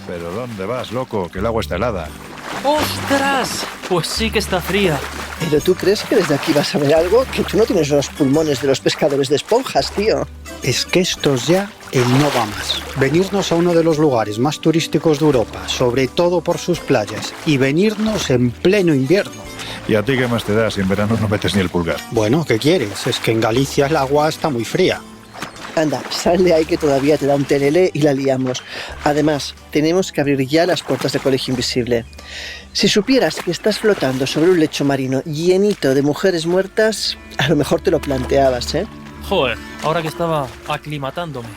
¿Pero dónde vas, loco? Que el agua está helada. ¡Ostras! Pues sí que está fría. ¿Pero tú crees que desde aquí vas a ver algo? Que tú no tienes los pulmones de los pescadores de esponjas, tío. Es que esto es ya el no va más. Venirnos a uno de los lugares más turísticos de Europa, sobre todo por sus playas, y venirnos en pleno invierno. ¿Y a ti qué más te da si en verano no metes ni el pulgar? Bueno, ¿qué quieres? Es que en Galicia el agua está muy fría. Anda, sal de ahí que todavía te da un telele y la liamos. Además, tenemos que abrir ya las puertas de Colegio Invisible. Si supieras que estás flotando sobre un lecho marino llenito de mujeres muertas, a lo mejor te lo planteabas, ¿eh? Joder, ahora que estaba aclimatándome.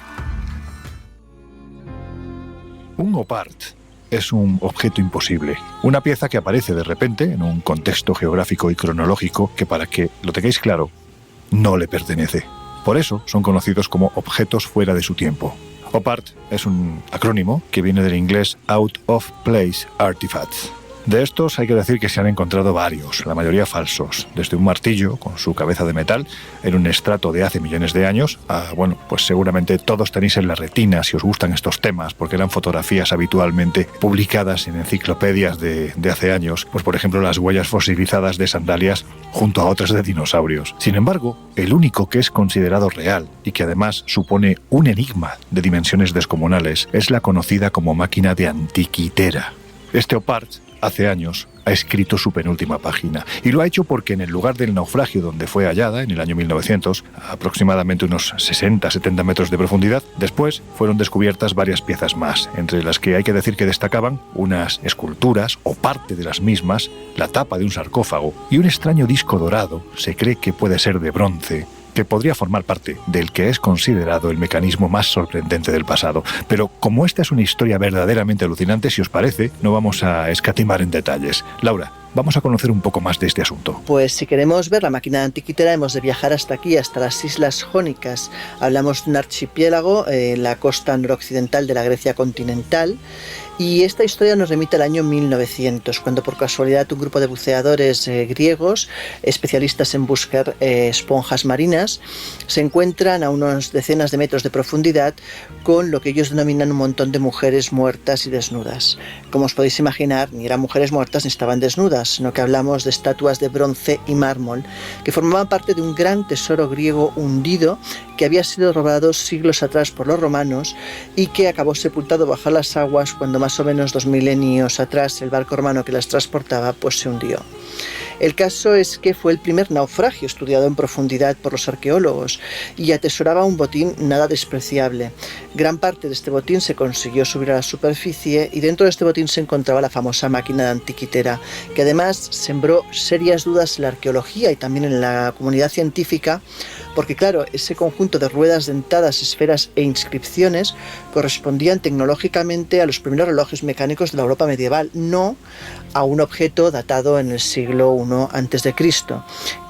Un opart es un objeto imposible, una pieza que aparece de repente en un contexto geográfico y cronológico que, para que lo tengáis claro, no le pertenece. Por eso son conocidos como objetos fuera de su tiempo. OPART es un acrónimo que viene del inglés Out of Place Artifacts. De estos hay que decir que se han encontrado varios, la mayoría falsos, desde un martillo con su cabeza de metal en un estrato de hace millones de años a, bueno, pues seguramente todos tenéis en la retina si os gustan estos temas, porque eran fotografías habitualmente publicadas en enciclopedias de hace años, pues por ejemplo las huellas fosilizadas de sandalias junto a otras de dinosaurios. Sin embargo, el único que es considerado real y que además supone un enigma de dimensiones descomunales es la conocida como máquina de Antikythera. Este OPART hace años ha escrito su penúltima página y lo ha hecho porque en el lugar del naufragio donde fue hallada, en el año 1900, a aproximadamente unos 60-70 metros de profundidad, después fueron descubiertas varias piezas más, entre las que hay que decir que destacaban unas esculturas o parte de las mismas, la tapa de un sarcófago y un extraño disco dorado, se cree que puede ser de bronce, que podría formar parte del que es considerado el mecanismo más sorprendente del pasado. Pero como esta es una historia verdaderamente alucinante, si os parece, no vamos a escatimar en detalles. Laura, vamos a conocer un poco más de este asunto. Pues si queremos ver la máquina de Antikythera hemos de viajar hasta aquí, hasta las Islas Jónicas. Hablamos de un archipiélago en la costa noroccidental de la Grecia continental. Y esta historia nos remite al año 1900, cuando por casualidad un grupo de buceadores griegos, especialistas en buscar esponjas marinas, se encuentran a unas decenas de metros de profundidad con lo que ellos denominan un montón de mujeres muertas y desnudas. Como os podéis imaginar, ni eran mujeres muertas ni estaban desnudas, sino que hablamos de estatuas de bronce y mármol, que formaban parte de un gran tesoro griego hundido que había sido robado siglos atrás por los romanos y que acabó sepultado bajo las aguas cuando más o menos 2 milenios atrás el barco romano que las transportaba pues se hundió. El caso es que fue el primer naufragio estudiado en profundidad por los arqueólogos y atesoraba un botín nada despreciable. Gran parte de este botín se consiguió subir a la superficie y dentro de este botín se encontraba la famosa máquina de Antikythera, que además sembró serias dudas en la arqueología y también en la comunidad científica, porque claro, ese conjunto de ruedas dentadas, esferas e inscripciones correspondían tecnológicamente a los primeros relojes mecánicos de la Europa medieval, no a un objeto datado en el siglo I a.C.,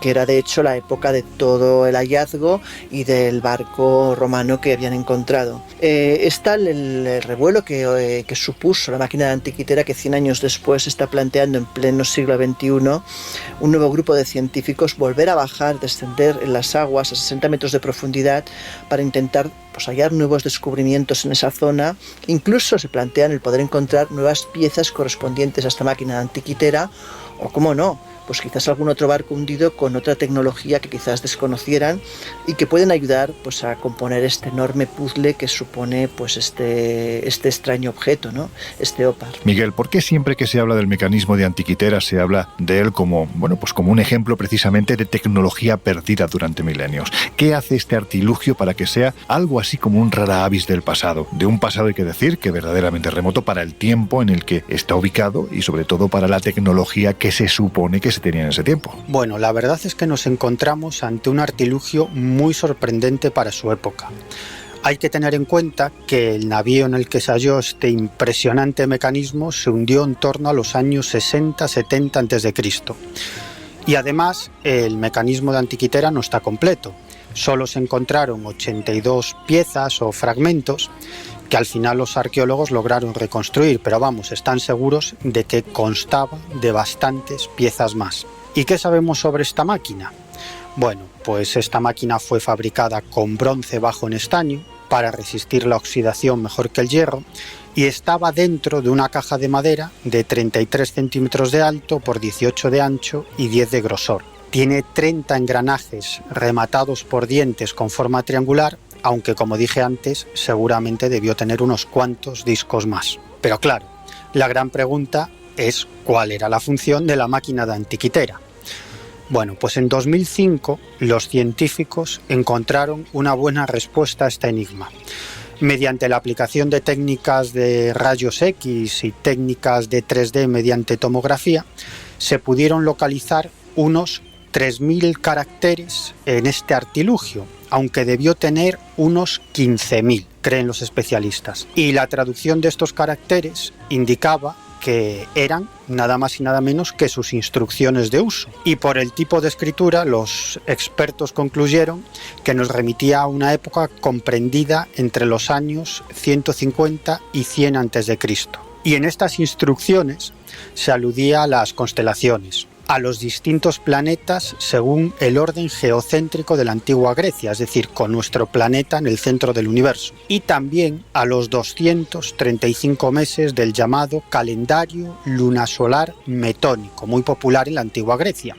que era de hecho la época de todo el hallazgo y del barco romano que habían encontrado. Es tal el revuelo que supuso la máquina de Antikythera que 100 años después está planteando en pleno siglo XXI un nuevo grupo de científicos volver a bajar, descender en las aguas a 60 metros de profundidad para intentar hallar nuevos descubrimientos en esa zona. Incluso se plantean el poder encontrar nuevas piezas correspondientes a esta máquina de Antikythera o, cómo no, pues quizás algún otro barco hundido con otra tecnología que quizás desconocieran y que pueden ayudar pues a componer este enorme puzzle que supone pues este extraño objeto, ¿no? Este OPART. Miguel, ¿por qué siempre que se habla del mecanismo de Antikythera se habla de él como, bueno, pues como un ejemplo precisamente de tecnología perdida durante milenios? ¿Qué hace este artilugio para que sea algo así como un rara avis del pasado? De un pasado, hay que decir, que verdaderamente remoto para el tiempo en el que está ubicado y sobre todo para la tecnología que se supone que se tenía en ese tiempo. Bueno, la verdad es que nos encontramos ante un artilugio muy sorprendente para su época. Hay que tener en cuenta que el navío en el que se halló este impresionante mecanismo se hundió en torno a los años 60-70 a.C. Y además el mecanismo de Antikythera no está completo. Solo se encontraron 82 piezas o fragmentos que al final los arqueólogos lograron reconstruir, pero vamos, están seguros de que constaba de bastantes piezas más. ¿Y qué sabemos sobre esta máquina? Bueno, pues esta máquina fue fabricada con bronce bajo en estaño para resistir la oxidación mejor que el hierro y estaba dentro de una caja de madera de 33 centímetros de alto por 18 de ancho y 10 de grosor. Tiene 30 engranajes rematados por dientes con forma triangular, aunque como dije antes, seguramente debió tener unos cuantos discos más. Pero claro, la gran pregunta es ¿cuál era la función de la máquina de Antiquitera? Bueno, pues en 2005 los científicos encontraron una buena respuesta a este enigma. Mediante la aplicación de técnicas de rayos X y técnicas de 3D mediante tomografía, se pudieron localizar unos 3.000 caracteres en este artilugio, aunque debió tener unos 15.000, creen los especialistas. Y la traducción de estos caracteres indicaba que eran nada más y nada menos que sus instrucciones de uso. Y por el tipo de escritura, los expertos concluyeron que nos remitía a una época comprendida entre los años 150 y 100 a.C. Y en estas instrucciones se aludía a las constelaciones, a los distintos planetas según el orden geocéntrico de la antigua Grecia, es decir, con nuestro planeta en el centro del universo, y también a los 235 meses del llamado calendario lunasolar metónico, muy popular en la antigua Grecia.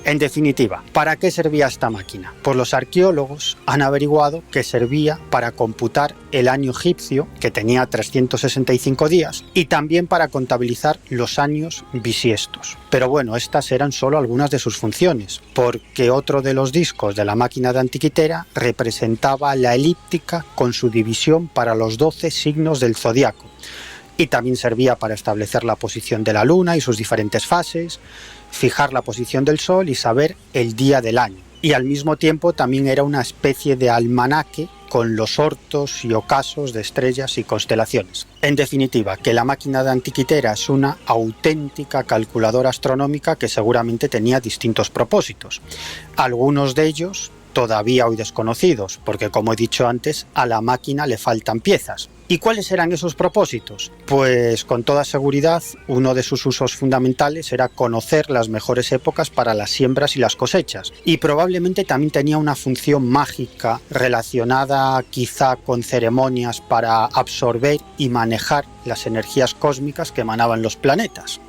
En definitiva, ¿para qué servía esta máquina? Pues los arqueólogos han averiguado que servía para computar el año egipcio, que tenía 365 días, y también para contabilizar los años bisiestos. Pero bueno, estas eran solo algunas de sus funciones, porque otro de los discos de la máquina de Antiquitera representaba la elíptica con su división para los 12 signos del zodiaco. Y también servía para establecer la posición de la luna y sus diferentes fases, fijar la posición del sol y saber el día del año. Y al mismo tiempo también era una especie de almanaque con los ortos y ocasos de estrellas y constelaciones. En definitiva, que la máquina de Antiquitera es una auténtica calculadora astronómica que seguramente tenía distintos propósitos. Algunos de ellos todavía hoy desconocidos, porque como he dicho antes, a la máquina le faltan piezas. ¿Y cuáles eran esos propósitos? Pues con toda seguridad uno de sus usos fundamentales era conocer las mejores épocas para las siembras y las cosechas, y probablemente también tenía una función mágica relacionada quizá con ceremonias para absorber y manejar las energías cósmicas que emanaban los planetas.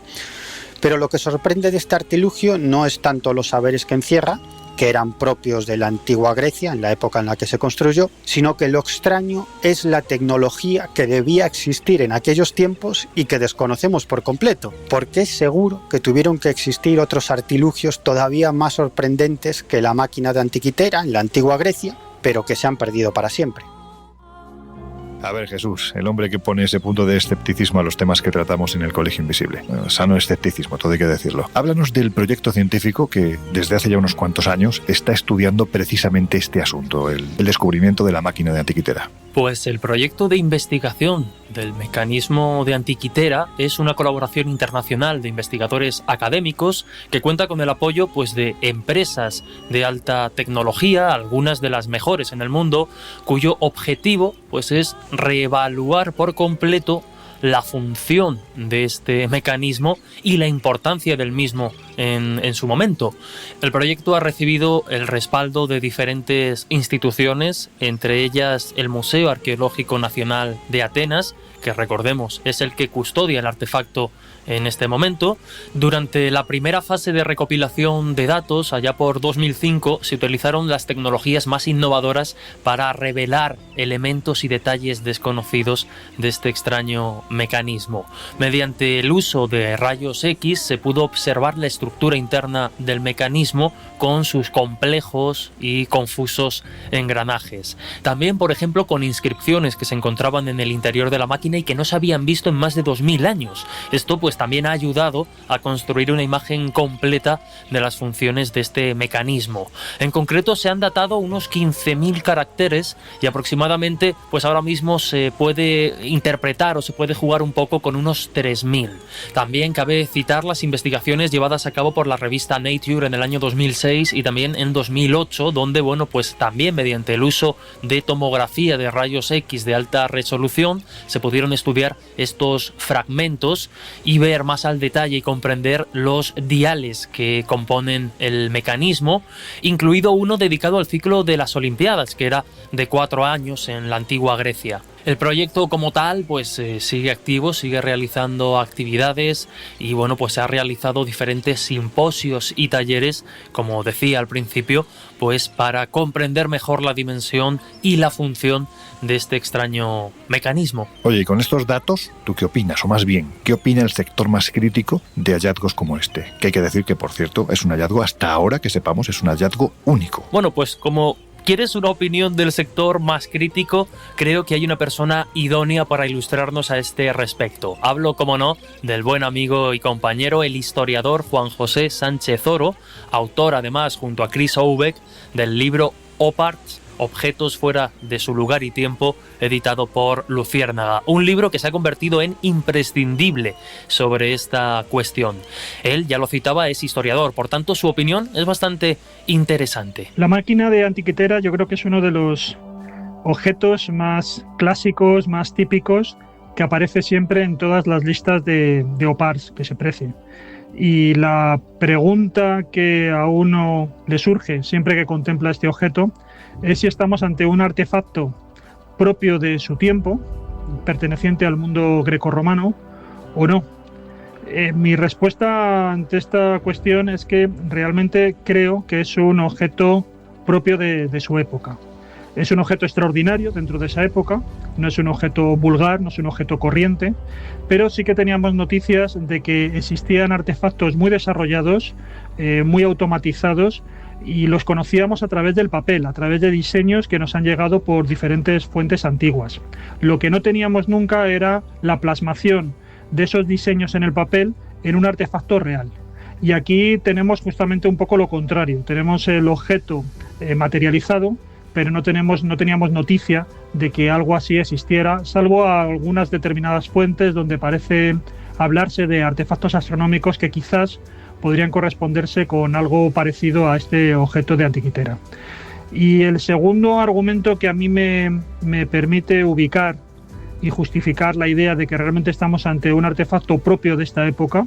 Pero lo que sorprende de este artilugio no es tanto los saberes que encierra, que eran propios de la antigua Grecia en la época en la que se construyó, sino que lo extraño es la tecnología que debía existir en aquellos tiempos y que desconocemos por completo, porque es seguro que tuvieron que existir otros artilugios todavía más sorprendentes que la máquina de Antiquitera en la antigua Grecia, pero que se han perdido para siempre. A ver, Jesús, el hombre que pone ese punto de escepticismo a los temas que tratamos en el Colegio Invisible. Sano escepticismo, todo hay que decirlo. Háblanos del proyecto científico que desde hace ya unos cuantos años está estudiando precisamente este asunto, el descubrimiento de la máquina de Antiquitera. Pues el proyecto de investigación del mecanismo de Antiquitera es una colaboración internacional de investigadores académicos que cuenta con el apoyo de empresas de alta tecnología, algunas de las mejores en el mundo, cuyo objetivo es reevaluar por completo la función de este mecanismo y la importancia del mismo en su momento. El proyecto ha recibido el respaldo de diferentes instituciones, entre ellas el Museo Arqueológico Nacional de Atenas, que recordemos es el que custodia el artefacto en este momento. Durante la primera fase de recopilación de datos, allá por 2005, se utilizaron las tecnologías más innovadoras para revelar elementos y detalles desconocidos de este extraño mecanismo. Mediante el uso de rayos X se pudo observar la estructura interna del mecanismo con sus complejos y confusos engranajes. También, por ejemplo, con inscripciones que se encontraban en el interior de la máquina y que no se habían visto en más de 2000 años. Esto también ha ayudado a construir una imagen completa de las funciones de este mecanismo. En concreto se han datado unos 15.000 caracteres y aproximadamente ahora mismo se puede interpretar o se puede jugar un poco con unos 3.000. También cabe citar las investigaciones llevadas a cabo por la revista Nature en el año 2006 y también en 2008, donde también mediante el uso de tomografía de rayos X de alta resolución se pudieron estudiar estos fragmentos y ver más al detalle y comprender los diales que componen el mecanismo, incluido uno dedicado al ciclo de las Olimpiadas, que era de 4 años en la antigua Grecia. El proyecto como tal pues sigue activo, sigue realizando actividades y bueno, pues se ha realizado diferentes simposios y talleres, como decía al principio, pues para comprender mejor la dimensión y la función de este extraño mecanismo. Oye, y con estos datos, ¿tú qué opinas? O más bien, ¿qué opina el sector más crítico de hallazgos como este? Que hay que decir que, por cierto, es un hallazgo, hasta ahora que sepamos, es un hallazgo único. Bueno, pues como ¿quieres una opinión del sector más crítico? Creo que hay una persona idónea para ilustrarnos a este respecto. Hablo, como no, del buen amigo y compañero, el historiador Juan José Sánchez Oro, autor además, junto a Chris Houbeck, del libro OPART, Objetos fuera de su lugar y tiempo, editado por Luciérnaga. Un libro que se ha convertido en imprescindible sobre esta cuestión. Él, ya lo citaba, es historiador, por tanto su opinión es bastante interesante. La máquina de Antiquitera yo creo que es uno de los objetos más clásicos, más típicos, que aparece siempre en todas las listas de OPARS que se precien. Y la pregunta que a uno le surge siempre que contempla este objeto es si estamos ante un artefacto propio de su tiempo, perteneciente al mundo grecorromano, o no. Mi respuesta ante esta cuestión es que realmente creo que es un objeto propio de su época. Es un objeto extraordinario dentro de esa época, no es un objeto vulgar, no es un objeto corriente, pero sí que teníamos noticias de que existían artefactos muy desarrollados, muy automatizados, y los conocíamos a través del papel, a través de diseños que nos han llegado por diferentes fuentes antiguas. Lo que no teníamos nunca era la plasmación de esos diseños en el papel en un artefacto real. Y aquí tenemos justamente un poco lo contrario, tenemos el objeto materializado, pero no teníamos noticia de que algo así existiera, salvo a algunas determinadas fuentes donde parece hablarse de artefactos astronómicos que quizás podrían corresponderse con algo parecido a este objeto de Antiquitera. Y el segundo argumento que a mí me permite ubicar y justificar la idea de que realmente estamos ante un artefacto propio de esta época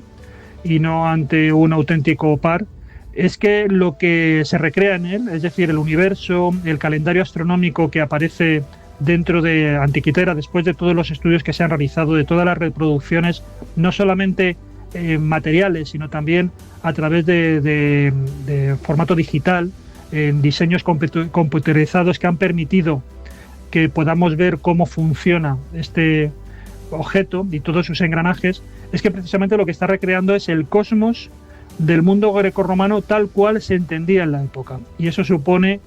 y no ante un auténtico OPAR, es que lo que se recrea en él, es decir, el universo, el calendario astronómico que aparece dentro de Antiquitera, después de todos los estudios que se han realizado, de todas las reproducciones, no solamente materiales, sino también a través de formato digital, en diseños computerizados que han permitido que podamos ver cómo funciona este objeto y todos sus engranajes, es que precisamente lo que está recreando es el cosmos del mundo grecorromano tal cual se entendía en la época. Y eso supone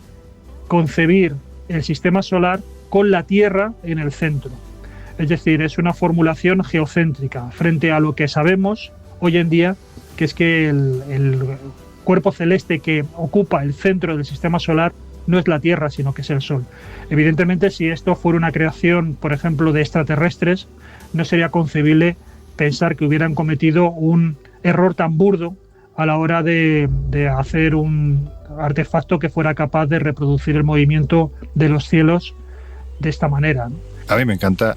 concebir el sistema solar con la Tierra en el centro. Es decir, es una formulación geocéntrica frente a lo que sabemos hoy en día, que es que el cuerpo celeste que ocupa el centro del sistema solar no es la Tierra, sino que es el Sol. Evidentemente, si esto fuera una creación, por ejemplo, de extraterrestres, no sería concebible pensar que hubieran cometido un error tan burdo a la hora de hacer un artefacto que fuera capaz de reproducir el movimiento de los cielos de esta manera, ¿no? A mí me encanta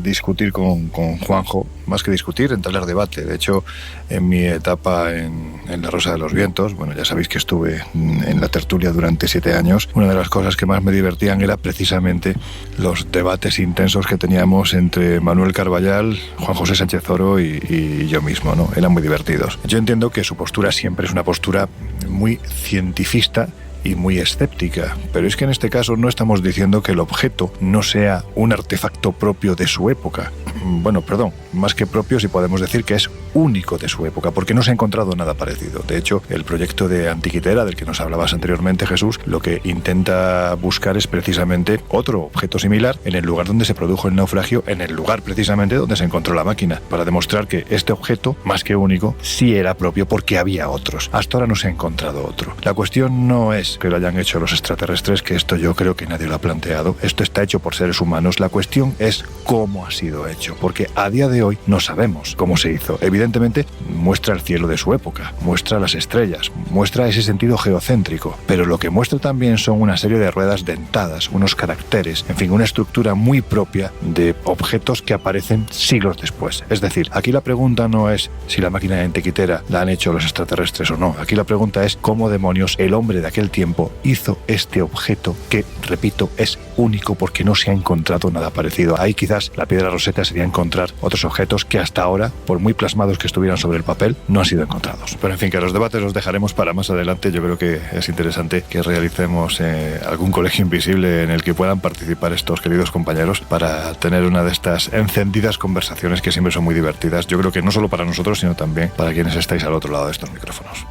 discutir con Juanjo, más que discutir, entablar debate. De hecho, en mi etapa en La Rosa de los Vientos, bueno, ya sabéis que estuve en la tertulia durante 7 años, una de las cosas que más me divertían era precisamente los debates intensos que teníamos entre Manuel Carballal, Juan José Sánchez Oro y yo mismo, ¿no? Eran muy divertidos. Yo entiendo que su postura siempre es una postura muy cientifista y muy escéptica, pero es que en este caso no estamos diciendo que el objeto no sea un artefacto propio de su época. Bueno, perdón, más que propio, sí podemos decir que es único de su época, porque no se ha encontrado nada parecido. De hecho, el proyecto de Antiquitera, del que nos hablabas anteriormente, Jesús, lo que intenta buscar es precisamente otro objeto similar en el lugar donde se produjo el naufragio, en el lugar precisamente donde se encontró la máquina, para demostrar que este objeto, más que único, sí era propio porque había otros. Hasta ahora no se ha encontrado otro. La cuestión no es que lo hayan hecho los extraterrestres, que esto yo creo que nadie lo ha planteado. Esto está hecho por seres humanos. La cuestión es cómo ha sido hecho, porque a día de hoy no sabemos cómo se hizo. Evidentemente, muestra el cielo de su época, muestra las estrellas, muestra ese sentido geocéntrico, pero lo que muestra también son una serie de ruedas dentadas, unos caracteres, en fin, una estructura muy propia de objetos que aparecen siglos después. Es decir, aquí la pregunta no es si la máquina de antiquitera la han hecho los extraterrestres o no. Aquí la pregunta es cómo demonios el hombre de aquel tiempo hizo este objeto que, repito, es único porque no se ha encontrado nada parecido. Ahí quizás la piedra Rosetta sería encontrar otros objetos que hasta ahora, por muy plasmados que estuvieran sobre el papel, no han sido encontrados. Pero en fin, que los debates los dejaremos para más adelante. Yo creo que es interesante que realicemos algún colegio invisible en el que puedan participar estos queridos compañeros para tener una de estas encendidas conversaciones que siempre son muy divertidas. Yo creo que no solo para nosotros, sino también para quienes estáis al otro lado de estos micrófonos.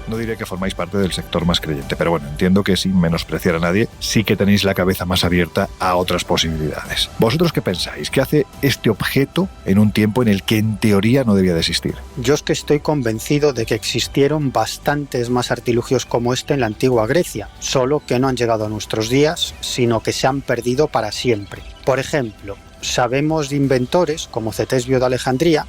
No diré que formáis parte del sector más creyente, pero bueno, entiendo que sin menospreciar a nadie, sí que tenéis la cabeza más abierta a otras posibilidades. ¿Vosotros qué pensáis? ¿Qué hace este objeto en un tiempo en el que en teoría no debía de existir? Yo es que estoy convencido de que existieron bastantes más artilugios como este en la antigua Grecia, solo que no han llegado a nuestros días, sino que se han perdido para siempre. Por ejemplo, sabemos de inventores como Ctesbio de Alejandría,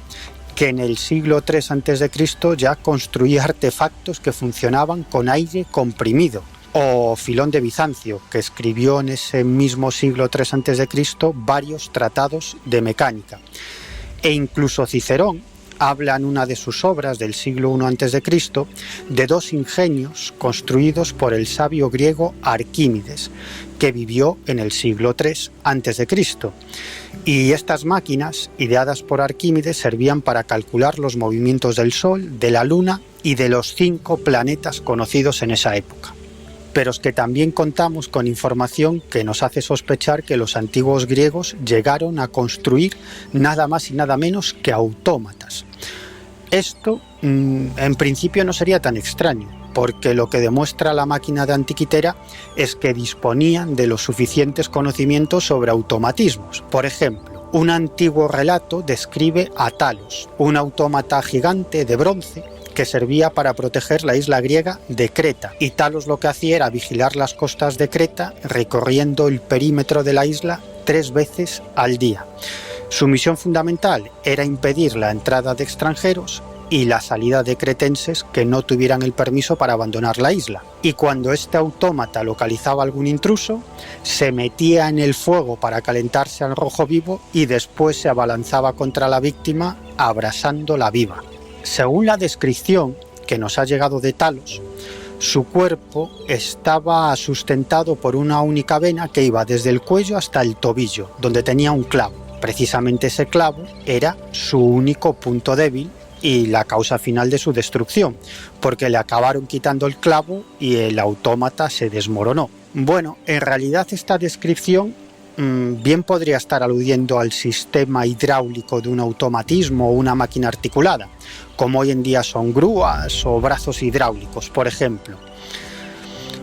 que en el siglo III a.C. ya construía artefactos que funcionaban con aire comprimido. O Filón de Bizancio, que escribió en ese mismo siglo III a.C. varios tratados de mecánica. E incluso Cicerón habla en una de sus obras del siglo I a.C. de dos ingenios construidos por el sabio griego Arquímedes, que vivió en el siglo III a.C. Y estas máquinas, ideadas por Arquímedes, servían para calcular los movimientos del Sol, de la Luna y de los 5 planetas conocidos en esa época. Pero es que también contamos con información que nos hace sospechar que los antiguos griegos llegaron a construir nada más y nada menos que autómatas. Esto, en principio, no sería tan extraño, porque lo que demuestra la máquina de Antiquitera es que disponían de los suficientes conocimientos sobre automatismos. Por ejemplo, un antiguo relato describe a Talos, un autómata gigante de bronce que servía para proteger la isla griega de Creta, y Talos lo que hacía era vigilar las costas de Creta recorriendo el perímetro de la isla 3 veces al día. Su misión fundamental era impedir la entrada de extranjeros y la salida de cretenses que no tuvieran el permiso para abandonar la isla. Y cuando este autómata localizaba algún intruso, se metía en el fuego para calentarse al rojo vivo y después se abalanzaba contra la víctima abrasándola viva. Según la descripción que nos ha llegado de Talos, su cuerpo estaba sustentado por una única vena que iba desde el cuello hasta el tobillo, donde tenía un clavo. Precisamente ese clavo era su único punto débil y la causa final de su destrucción, porque le acabaron quitando el clavo y el autómata se desmoronó. Bueno, en realidad esta descripción bien podría estar aludiendo al sistema hidráulico de un automatismo o una máquina articulada, como hoy en día son grúas o brazos hidráulicos, por ejemplo.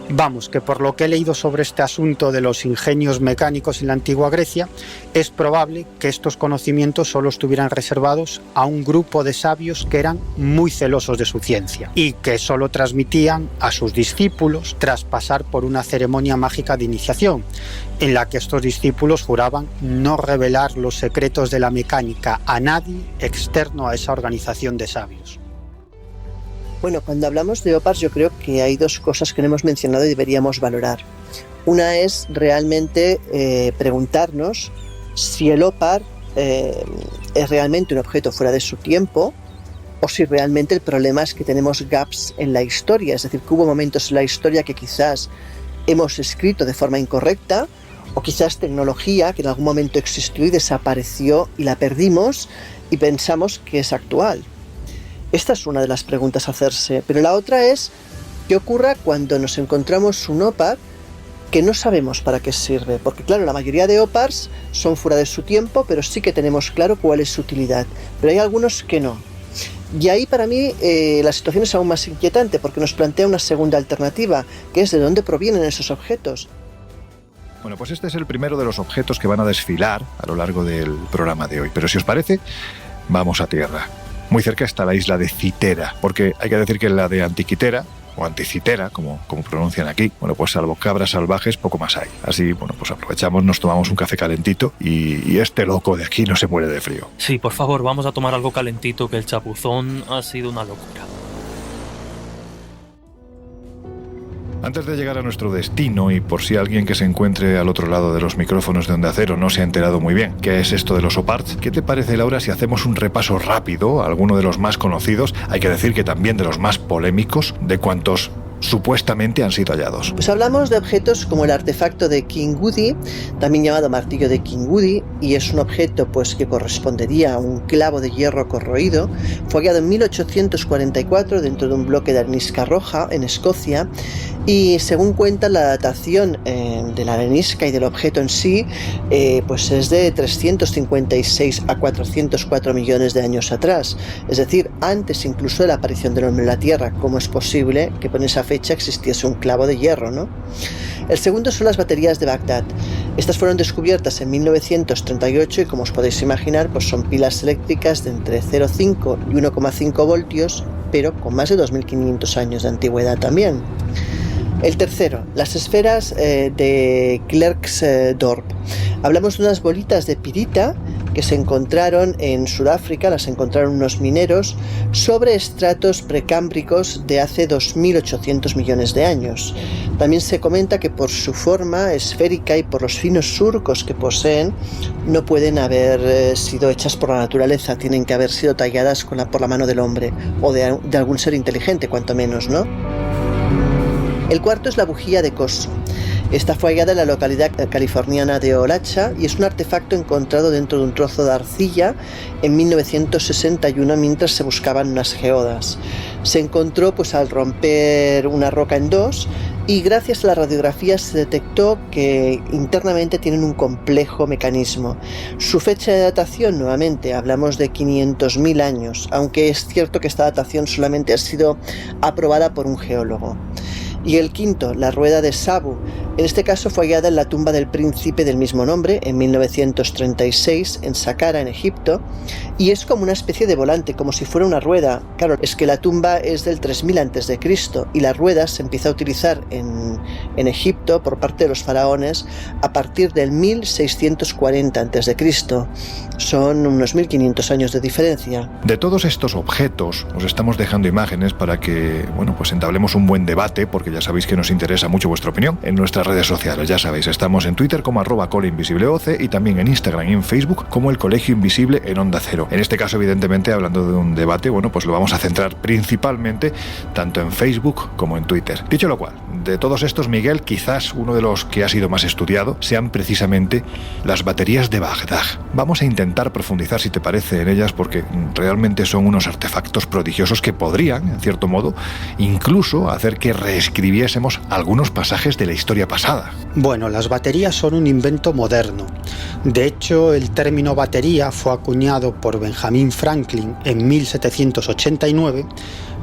Vamos, que por lo que he leído sobre este asunto de los ingenios mecánicos en la antigua Grecia, es probable que estos conocimientos solo estuvieran reservados a un grupo de sabios que eran muy celosos de su ciencia y que solo transmitían a sus discípulos tras pasar por una ceremonia mágica de iniciación, en la que estos discípulos juraban no revelar los secretos de la mecánica a nadie externo a esa organización de sabios. Bueno, cuando hablamos de OPARS yo creo que hay 2 cosas que no hemos mencionado y deberíamos valorar. Una es realmente preguntarnos si el OPAR es realmente un objeto fuera de su tiempo o si realmente el problema es que tenemos gaps en la historia, es decir, que hubo momentos en la historia que quizás hemos escrito de forma incorrecta o quizás tecnología que en algún momento existió y desapareció y la perdimos y pensamos que es actual. Esta es una de las preguntas a hacerse, pero la otra es ¿qué ocurre cuando nos encontramos un OPAR que no sabemos para qué sirve? Porque claro, la mayoría de OPARs son fuera de su tiempo, pero sí que tenemos claro cuál es su utilidad, pero hay algunos que no. Y ahí para mí la situación es aún más inquietante porque nos plantea una segunda alternativa, que es de dónde provienen esos objetos. Bueno, pues este es el primero de los objetos que van a desfilar a lo largo del programa de hoy, pero si os parece, vamos a tierra. Muy cerca está la isla de Citera, porque hay que decir que la de Antiquitera o anticitera, como pronuncian aquí, bueno, pues salvo cabras salvajes, poco más hay. Así, bueno, pues aprovechamos, nos tomamos un café calentito y este loco de aquí no se muere de frío. Sí, por favor, vamos a tomar algo calentito, que el chapuzón ha sido una locura. Antes de llegar a nuestro destino, y por si alguien que se encuentre al otro lado de los micrófonos de Onda Cero no se ha enterado muy bien qué es esto de los OPARTs, ¿qué te parece, Laura, si hacemos un repaso rápido a alguno de los más conocidos, hay que decir que también de los más polémicos, de cuantos supuestamente han sido hallados? Pues hablamos de objetos como el artefacto de King Woody, también llamado martillo de King Woody, y es un objeto pues que correspondería a un clavo de hierro corroído. Fue hallado en 1844 dentro de un bloque de arenisca roja en Escocia, y según cuenta la datación de la arenisca y del objeto en sí, pues es de 356 a 404 millones de años atrás, es decir, antes incluso de la aparición del hombre en la Tierra. ¿Cómo es posible que con esa fecha existiese un clavo de hierro, no? El segundo son las baterías de Bagdad. Estas fueron descubiertas en 1938 y, como os podéis imaginar, pues son pilas eléctricas de entre 0,5 y 1,5 voltios, pero con más de 2.500 años de antigüedad también. El tercero, las esferas de Klerksdorp. Hablamos de unas bolitas de pirita que se encontraron en Sudáfrica, las encontraron unos mineros sobre estratos precámbricos de hace 2.800 millones de años. También se comenta que por su forma esférica y por los finos surcos que poseen, no pueden haber sido hechas por la naturaleza, tienen que haber sido talladas por la mano del hombre o de algún ser inteligente, cuanto menos, ¿no? El cuarto es la bujía de Cosso. Esta fue hallada en la localidad californiana de Olacha y es un artefacto encontrado dentro de un trozo de arcilla en 1961 mientras se buscaban unas geodas. Se encontró pues al romper una roca en dos, y gracias a la radiografía se detectó que internamente tienen un complejo mecanismo. Su fecha de datación, nuevamente, hablamos de 500.000 años, aunque es cierto que esta datación solamente ha sido aprobada por un geólogo. Y el quinto, la rueda de Sabu. En este caso fue hallada en la tumba del príncipe del mismo nombre en 1936 en Saqqara, en Egipto, y es como una especie de volante, como si fuera una rueda. Claro, es que la tumba es del 3000 a.C. y la rueda se empieza a utilizar en Egipto por parte de los faraones a partir del 1640 a.C. Son unos 1500 años de diferencia. De todos estos objetos os estamos dejando imágenes para que, bueno, pues entablemos un buen debate, porque ya sabéis que nos interesa mucho vuestra opinión en nuestras redes sociales. Ya sabéis, estamos en Twitter como @ColeInvisibleOce y también en Instagram y en Facebook como El Colegio Invisible en Onda Cero. En este caso, evidentemente, hablando de un debate, bueno, pues lo vamos a centrar principalmente tanto en Facebook como en Twitter. Dicho lo cual, de todos estos, Miguel, quizás uno de los que ha sido más estudiado sean precisamente las baterías de Bagdad. Vamos a intentar profundizar, si te parece, en ellas, porque realmente son unos artefactos prodigiosos que podrían, en cierto modo, incluso hacer que reescribiésemos algunos pasajes de la historia pasada. Bueno, las baterías son un invento moderno. De hecho, el término batería fue acuñado por Benjamin Franklin en 1789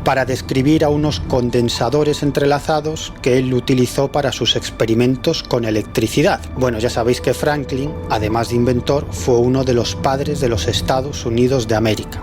para describir a unos condensadores entrelazados que él utilizó para sus experimentos con electricidad. Bueno, ya sabéis que Franklin, además de inventor, fue uno de los padres de los Estados Unidos de América.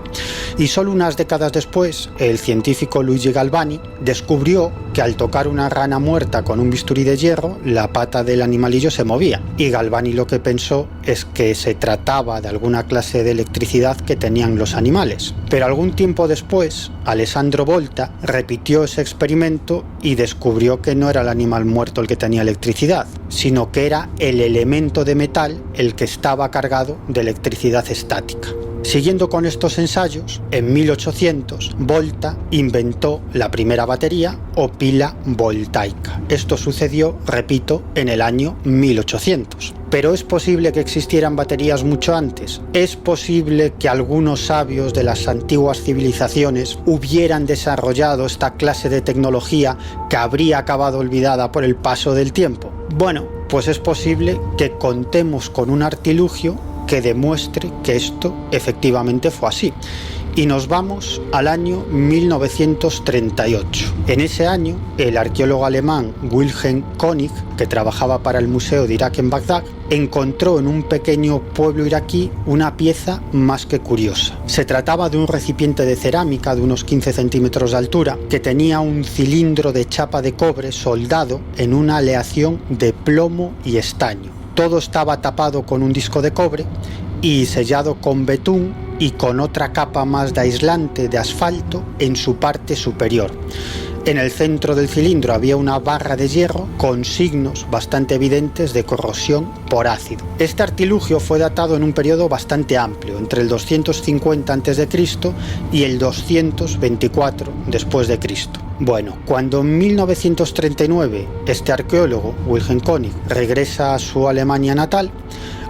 Y solo unas décadas después, el científico Luigi Galvani descubrió que al tocar una rana muerta con un bisturí de hierro, la pata del animalillo se movía. Y Galvani lo que pensó es que se trataba de alguna clase de electricidad que tenían los animales. Pero algún tiempo después, Alessandro Volta repitió ese experimento y descubrió que no era el animal muerto el que tenía electricidad, sino que era el elemento de metal el que estaba cargado de electricidad estática. Siguiendo con estos ensayos, en 1800 Volta inventó la primera batería o pila voltaica. Esto sucedió, repito, en el año 1800. Pero ¿es posible que existieran baterías mucho antes? ¿Es posible que algunos sabios de las antiguas civilizaciones hubieran desarrollado esta clase de tecnología que habría acabado olvidada por el paso del tiempo? Bueno, pues es posible que contemos con un artilugio que demuestre que esto efectivamente fue así. Y nos vamos al año 1938. En ese año, el arqueólogo alemán Wilhelm König, que trabajaba para el Museo de Irak en Bagdad, encontró en un pequeño pueblo iraquí una pieza más que curiosa. Se trataba de un recipiente de cerámica de unos 15 centímetros de altura que tenía un cilindro de chapa de cobre soldado en una aleación de plomo y estaño. Todo estaba tapado con un disco de cobre y sellado con betún y con otra capa más de aislante de asfalto en su parte superior. En el centro del cilindro había una barra de hierro con signos bastante evidentes de corrosión por ácido. Este artilugio fue datado en un periodo bastante amplio, entre el 250 a.C. y el 224 después de Cristo. Bueno, cuando en 1939 este arqueólogo, Wilhelm König, regresa a su Alemania natal,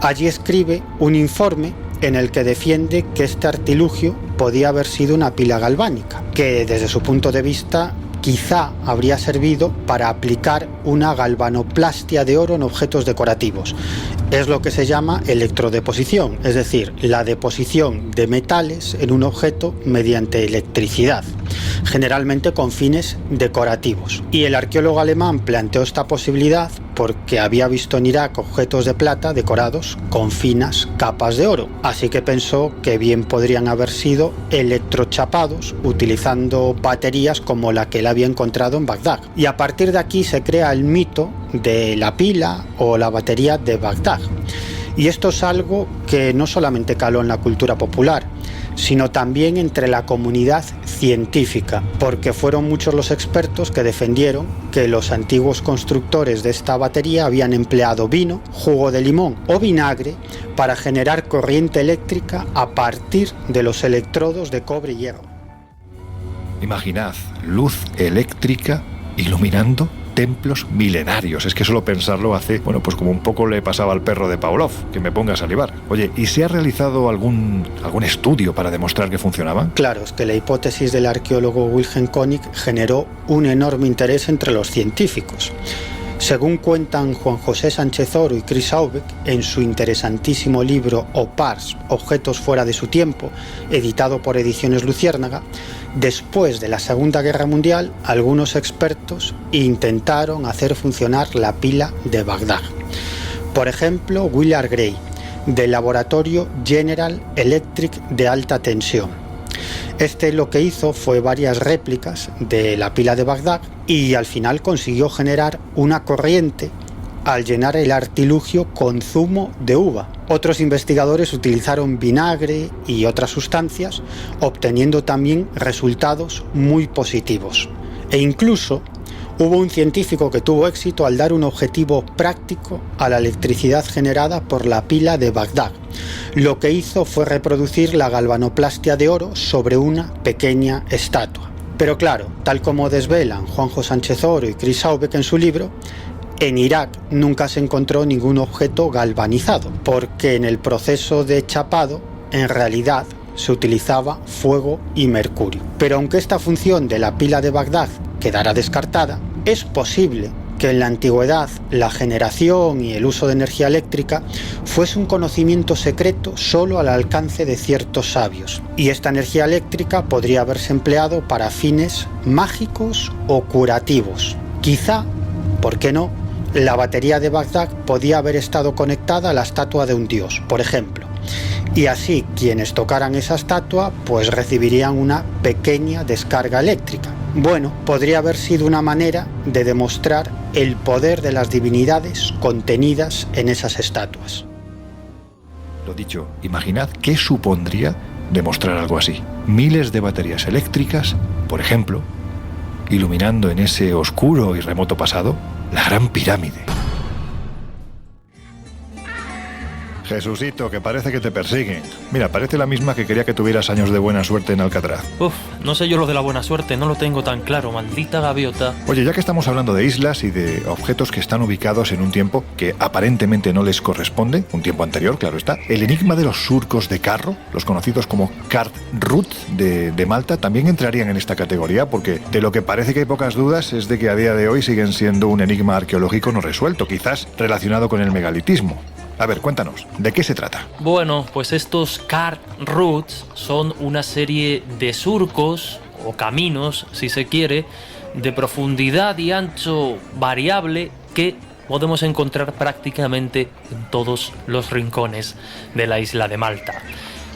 allí escribe un informe en el que defiende que este artilugio podía haber sido una pila galvánica, que desde su punto de vista quizá habría servido para aplicar una galvanoplastia de oro en objetos decorativos. Es lo que se llama electrodeposición, es decir, la deposición de metales en un objeto mediante electricidad, generalmente con fines decorativos. Y el arqueólogo alemán planteó esta posibilidad porque había visto en Irak objetos de plata decorados con finas capas de oro, así que pensó que bien podrían haber sido electrochapados utilizando baterías como la que él había encontrado en Bagdad. Y a partir de aquí se crea el mito de la pila o la batería de Bagdad. Y esto es algo que no solamente caló en la cultura popular, sino también entre la comunidad científica, porque fueron muchos los expertos que defendieron que los antiguos constructores de esta batería habían empleado vino, jugo de limón o vinagre para generar corriente eléctrica a partir de los electrodos de cobre y hierro. Imaginad, luz eléctrica iluminando templos milenarios. Es que solo pensarlo hace, bueno, pues como un poco le pasaba al perro de Pavlov, que me ponga a salivar. Oye, ¿y se ha realizado algún estudio para demostrar que funcionaba? Claro, es que la hipótesis del arqueólogo Wilhelm König generó un enorme interés entre los científicos. Según cuentan Juan José Sánchez Oro y Chris Aubeck en su interesantísimo libro OPARS, Objetos fuera de su tiempo, editado por Ediciones Luciérnaga, después de la Segunda Guerra Mundial, algunos expertos intentaron hacer funcionar la pila de Bagdad. Por ejemplo, Willard Gray, del laboratorio General Electric de alta tensión. Este lo que hizo fue varias réplicas de la pila de Bagdad y al final consiguió generar una corriente al llenar el artilugio con zumo de uva. Otros investigadores utilizaron vinagre y otras sustancias, obteniendo también resultados muy positivos. E incluso hubo un científico que tuvo éxito al dar un objetivo práctico a la electricidad generada por la pila de Bagdad. Lo que hizo fue reproducir la galvanoplastia de oro sobre una pequeña estatua. Pero claro, tal como desvelan Juanjo Sánchez Oro y Chris Aubeck en su libro, en Irak nunca se encontró ningún objeto galvanizado, porque en el proceso de chapado, en realidad, se utilizaba fuego y mercurio. Pero aunque esta función de la pila de Bagdad quedara descartada, es posible que en la antigüedad la generación y el uso de energía eléctrica fuese un conocimiento secreto solo al alcance de ciertos sabios. Y esta energía eléctrica podría haberse empleado para fines mágicos o curativos. Quizá, ¿por qué no?, la batería de Bagdad podía haber estado conectada a la estatua de un dios, por ejemplo. Y así quienes tocaran esa estatua pues recibirían una pequeña descarga eléctrica. Bueno, podría haber sido una manera de demostrar el poder de las divinidades contenidas en esas estatuas. Lo dicho, imaginad qué supondría demostrar algo así. Miles de baterías eléctricas, por ejemplo, iluminando en ese oscuro y remoto pasado la Gran Pirámide. Jesucito, que parece que te persiguen. Mira, parece la misma que quería que tuvieras años de buena suerte en Alcatraz. Uf, no sé yo lo de la buena suerte, no lo tengo tan claro, maldita gaviota. Oye, ya que estamos hablando de islas y de objetos que están ubicados en un tiempo que aparentemente no les corresponde, un tiempo anterior, claro está, el enigma de los surcos de carro, los conocidos como Cart Route de Malta, también entrarían en esta categoría, porque de lo que parece que hay pocas dudas es de que a día de hoy siguen siendo un enigma arqueológico no resuelto, quizás relacionado con el megalitismo. A ver, cuéntanos, ¿de qué se trata? Bueno, pues estos cart routes son una serie de surcos o caminos, si se quiere, de profundidad y ancho variable que podemos encontrar prácticamente en todos los rincones de la isla de Malta.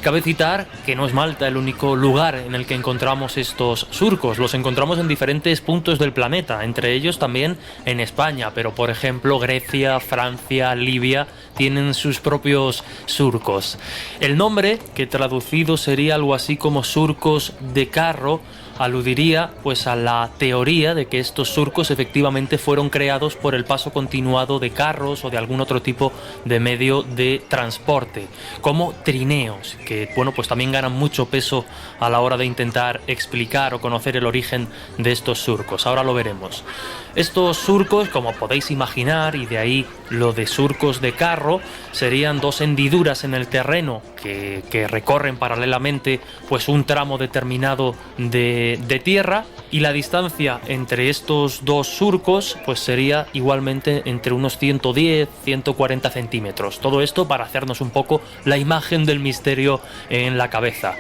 Cabe citar que no es Malta el único lugar en el que encontramos estos surcos, los encontramos en diferentes puntos del planeta, entre ellos también en España, pero por ejemplo Grecia, Francia, Libia tienen sus propios surcos. El nombre, que traducido sería algo así como surcos de carro, aludiría pues a la teoría de que estos surcos efectivamente fueron creados por el paso continuado de carros o de algún otro tipo de medio de transporte, como trineos, que bueno, pues también ganan mucho peso a la hora de intentar explicar o conocer el origen de estos surcos. Ahora lo veremos. Estos surcos, como podéis imaginar, y de ahí lo de surcos de carro, serían dos hendiduras en el terreno que recorren paralelamente pues un tramo determinado de tierra, y la distancia entre estos dos surcos pues sería igualmente entre unos 110-140 centímetros. Todo esto para hacernos un poco la imagen del misterio en la cabeza.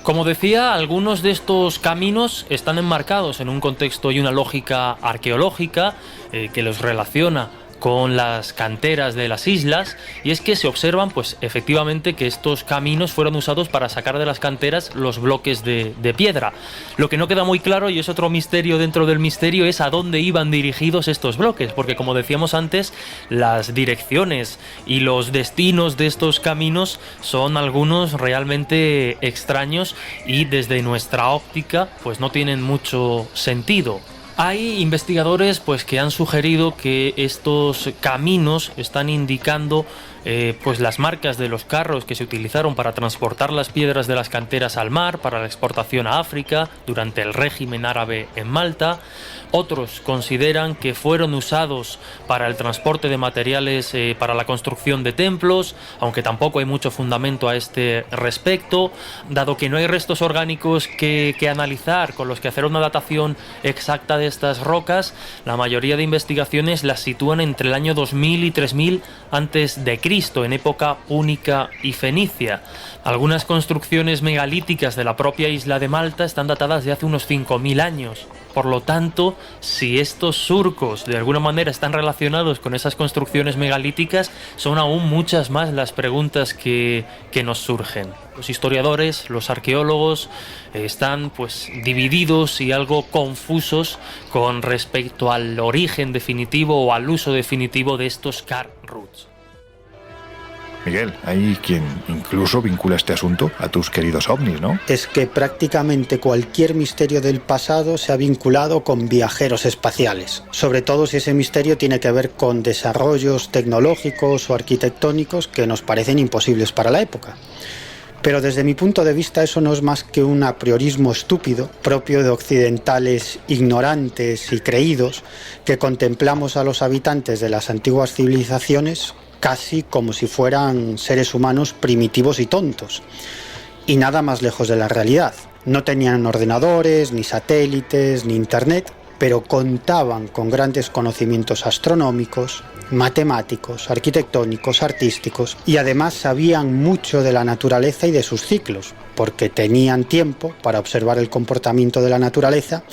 Como decía, algunos de estos caminos están enmarcados en un contexto y una lógica arqueológica que los relaciona con las canteras de las islas, y es que se observan pues efectivamente que estos caminos fueron usados para sacar de las canteras los bloques de piedra. Lo que no queda muy claro, y es otro misterio dentro del misterio, es a dónde iban dirigidos estos bloques, porque como decíamos antes, las direcciones y los destinos de estos caminos son algunos realmente extraños y desde nuestra óptica pues no tienen mucho sentido. Hay investigadores pues que han sugerido que estos caminos están indicando pues las marcas de los carros que se utilizaron para transportar las piedras de las canteras al mar para la exportación a África durante el régimen árabe en Malta. Otros consideran que fueron usados para el transporte de materiales para la construcción de templos, aunque tampoco hay mucho fundamento a este respecto, dado que no hay restos orgánicos que analizar con los que hacer una datación exacta de estas rocas. La mayoría de investigaciones las sitúan entre el año 2000 y 3000 antes de Cristo, en época púnica y fenicia. Algunas construcciones megalíticas de la propia isla de Malta están datadas de hace unos 5000 años. Por lo tanto, si estos surcos de alguna manera están relacionados con esas construcciones megalíticas, son aún muchas más las preguntas que nos surgen. Los historiadores, los arqueólogos están pues divididos y algo confusos con respecto al origen definitivo o al uso definitivo de estos cart routes. Miguel, hay quien incluso vincula este asunto a tus queridos ovnis, ¿no? Es que prácticamente cualquier misterio del pasado se ha vinculado con viajeros espaciales, sobre todo si ese misterio tiene que ver con desarrollos tecnológicos o arquitectónicos que nos parecen imposibles para la época. Pero desde mi punto de vista eso no es más que un apriorismo estúpido, propio de occidentales ignorantes y creídos, que contemplamos a los habitantes de las antiguas civilizaciones casi como si fueran seres humanos primitivos y tontos. Y nada más lejos de la realidad. No tenían ordenadores, ni satélites, ni internet, pero contaban con grandes conocimientos astronómicos, matemáticos, arquitectónicos, artísticos, y además sabían mucho de la naturaleza y de sus ciclos, porque tenían tiempo para observar el comportamiento de la naturaleza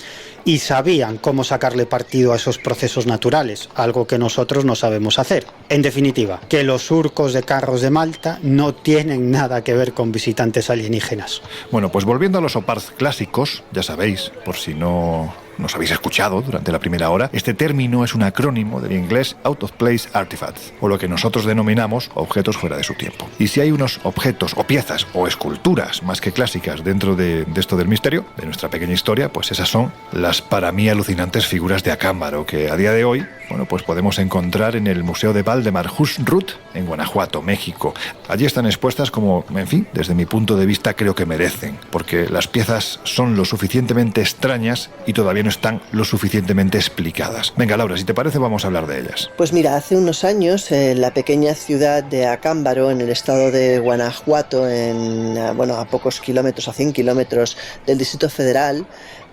y sabían cómo sacarle partido a esos procesos naturales, algo que nosotros no sabemos hacer. En definitiva, que los surcos de carros de Malta no tienen nada que ver con visitantes alienígenas. Bueno, pues volviendo a los OPARs clásicos, ya sabéis, por si no nos habéis escuchado durante la primera hora, este término es un acrónimo del inglés Out of Place Artifacts, o lo que nosotros denominamos objetos fuera de su tiempo. Y si hay unos objetos o piezas o esculturas más que clásicas dentro de esto del misterio, de nuestra pequeña historia, pues esas son las para mí alucinantes figuras de Acámbaro, que a día de hoy, bueno, pues podemos encontrar en el Museo de Valdemar Husrut, en Guanajuato, México. Allí están expuestas como, en fin, desde mi punto de vista creo que merecen, porque las piezas son lo suficientemente extrañas y todavía no están lo suficientemente explicadas. Venga, Laura, si te parece vamos a hablar de ellas. Pues mira, hace unos años en la pequeña ciudad de Acámbaro, en el estado de Guanajuato, a pocos kilómetros, a 100 kilómetros del Distrito Federal,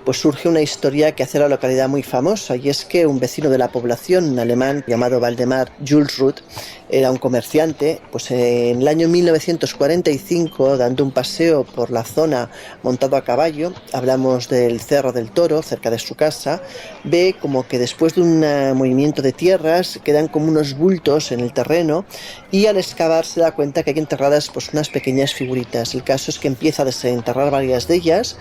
pues surge una historia que hace la localidad muy famosa, y es que un vecino de la población, un alemán llamado Waldemar Julsrud, era un comerciante, pues en el año 1945, dando un paseo por la zona montado a caballo, hablamos del Cerro del Toro, cerca de su casa, ve como que después de un movimiento de tierras quedan como unos bultos en el terreno, y al excavar se da cuenta que hay enterradas pues unas pequeñas figuritas. El caso es que empieza a desenterrar varias de ellas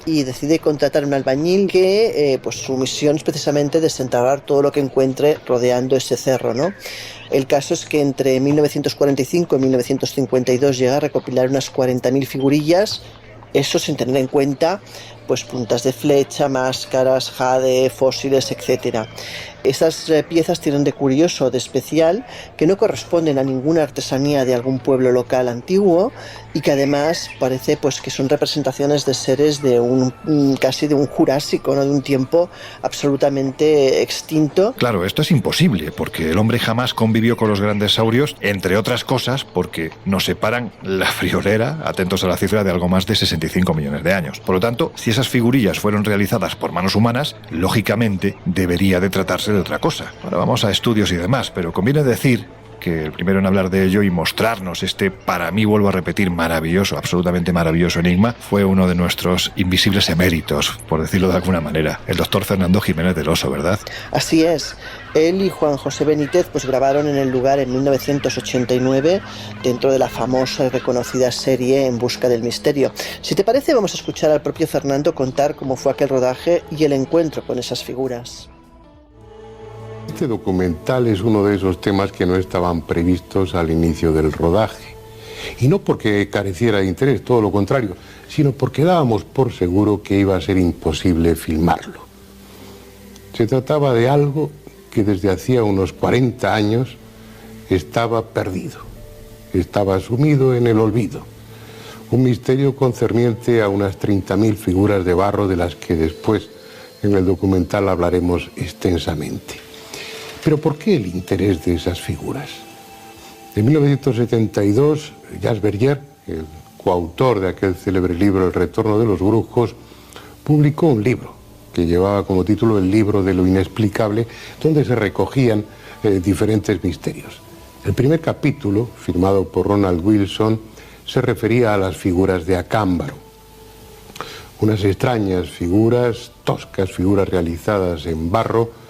y decide contratar a un albañil que pues su misión es precisamente desenterrar todo lo que encuentre rodeando ese cerro, ¿no? El caso es que entre 1945 y 1952 llega a recopilar unas 40.000 figurillas, eso sin tener en cuenta pues puntas de flecha, máscaras, jade, fósiles, etc. Estas piezas tienen de curioso, de especial, que no corresponden a ninguna artesanía de algún pueblo local antiguo y que además parece pues que son representaciones de seres de casi de un Jurásico, ¿no? De un tiempo absolutamente extinto. Claro, esto es imposible, porque el hombre jamás convivió con los grandes saurios, entre otras cosas porque nos separan la friolera, atentos a la cifra, de algo más de 65 millones de años. Por lo tanto, si esas figurillas fueron realizadas por manos humanas, lógicamente debería de tratarse de otra cosa. Ahora vamos a estudios y demás, pero conviene decir que el primero en hablar de ello y mostrarnos este, para mí, vuelvo a repetir, maravilloso, absolutamente maravilloso enigma, fue uno de nuestros invisibles eméritos, por decirlo de alguna manera, el doctor Fernando Jiménez del Oso, ¿verdad? Así es. Él y Juan José Benítez pues grabaron en el lugar en 1989 dentro de la famosa y reconocida serie En busca del misterio. Si te parece, vamos a escuchar al propio Fernando contar cómo fue aquel rodaje y el encuentro con esas figuras. Este documental es uno de esos temas que no estaban previstos al inicio del rodaje. Y no porque careciera de interés, todo lo contrario, sino porque dábamos por seguro que iba a ser imposible filmarlo. Se trataba de algo que desde hacía unos 40 años estaba perdido, estaba sumido en el olvido. Un misterio concerniente a unas 30.000 figuras de barro de las que después en el documental hablaremos extensamente. Pero ¿por qué el interés de esas figuras? En 1972, Jacques Verrier, el coautor de aquel célebre libro El retorno de los brujos, publicó un libro que llevaba como título El libro de lo inexplicable, donde se recogían diferentes misterios. El primer capítulo, firmado por Ronald Wilson, se refería a las figuras de Acámbaro. Unas extrañas figuras, toscas figuras realizadas en barro,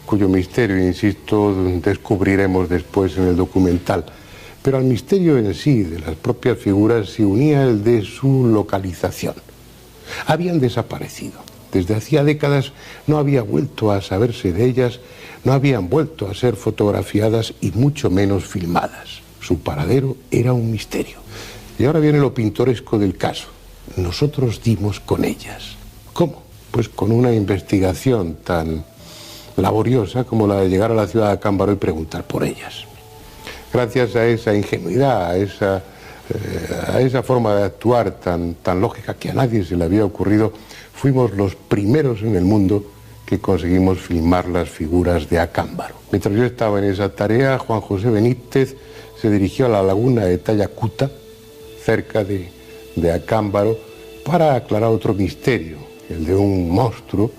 cuyo misterio, insisto, descubriremos después en el documental. Pero al misterio en sí de las propias figuras se unía el de su localización. Habían desaparecido. Desde hacía décadas no había vuelto a saberse de ellas, no habían vuelto a ser fotografiadas y mucho menos filmadas. Su paradero era un misterio. Y ahora viene lo pintoresco del caso. Nosotros dimos con ellas. ¿Cómo? Pues con una investigación tan laboriosa como la de llegar a la ciudad de Acámbaro y preguntar por ellas. Gracias a esa ingenuidad, a esa forma de actuar tan lógica que a nadie se le había ocurrido, fuimos los primeros en el mundo que conseguimos filmar las figuras de Acámbaro. Mientras yo estaba en esa tarea, Juan José Benítez se dirigió a la laguna de Tayacuta, cerca de Acámbaro, para aclarar otro misterio, el de un monstruo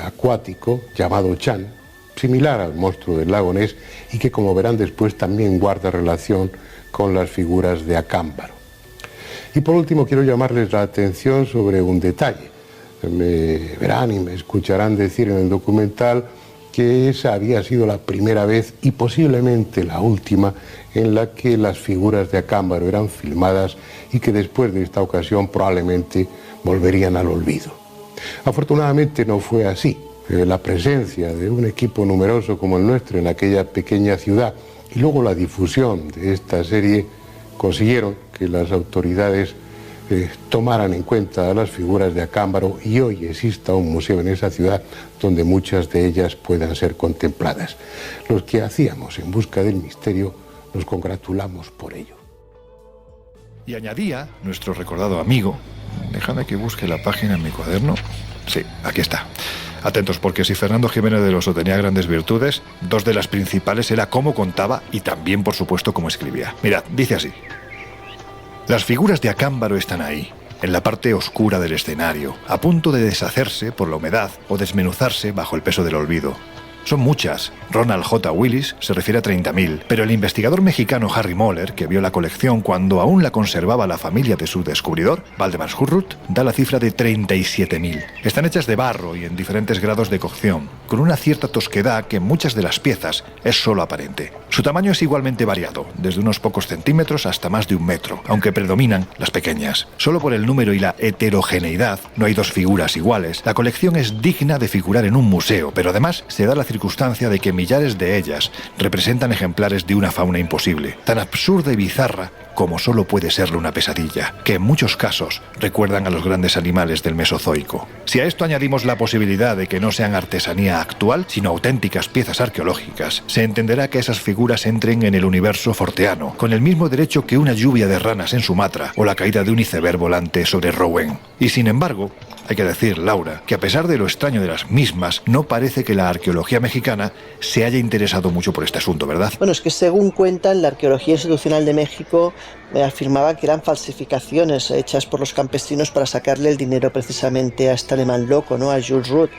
acuático llamado Chan, similar al monstruo del lago Ness y que, como verán después, también guarda relación con las figuras de Acámbaro. Y por último quiero llamarles la atención sobre un detalle. Me verán y me escucharán decir en el documental que esa había sido la primera vez y posiblemente la última en la que las figuras de Acámbaro eran filmadas y que después de esta ocasión probablemente volverían al olvido. Afortunadamente no fue así. La presencia de un equipo numeroso como el nuestro en aquella pequeña ciudad y luego la difusión de esta serie consiguieron que las autoridades tomaran en cuenta a las figuras de Acámbaro y hoy exista un museo en esa ciudad donde muchas de ellas puedan ser contempladas. Los que hacíamos En busca del misterio nos congratulamos por ello. Y añadía nuestro recordado amigo, déjame que busque la página en mi cuaderno. Sí, aquí está. Atentos, porque si Fernando Jiménez del Oso tenía grandes virtudes, dos de las principales era cómo contaba y también, por supuesto, cómo escribía. Mirad, dice así: las figuras de Acámbaro están ahí, en la parte oscura del escenario, a punto de deshacerse por la humedad o desmenuzarse bajo el peso del olvido. Son muchas. Ronald J. Willis se refiere a 30.000, pero el investigador mexicano Harry Moller, que vio la colección cuando aún la conservaba la familia de su descubridor, Valdemar Hurruth, da la cifra de 37.000. Están hechas de barro y en diferentes grados de cocción, con una cierta tosquedad que en muchas de las piezas es solo aparente. Su tamaño es igualmente variado, desde unos pocos centímetros hasta más de 1 metro, aunque predominan las pequeñas. Solo por el número y la heterogeneidad no hay dos figuras iguales. La colección es digna de figurar en un museo, pero además se da la circunstancia de que millares de ellas representan ejemplares de una fauna imposible, tan absurda y bizarra como solo puede serlo una pesadilla, que en muchos casos recuerdan a los grandes animales del Mesozoico. Si a esto añadimos la posibilidad de que no sean artesanía actual, sino auténticas piezas arqueológicas, se entenderá que esas figuras entren en el universo forteano, con el mismo derecho que una lluvia de ranas en Sumatra o la caída de un iceberg volante sobre Rouen. Y sin embargo, hay que decir, Laura, que a pesar de lo extraño de las mismas, no parece que la arqueología mexicana se haya interesado mucho por este asunto, ¿verdad? Bueno, es que según cuentan, la Arqueología Institucional de México afirmaba que eran falsificaciones hechas por los campesinos para sacarle el dinero precisamente a este alemán loco, ¿no?, a Jules Ruth.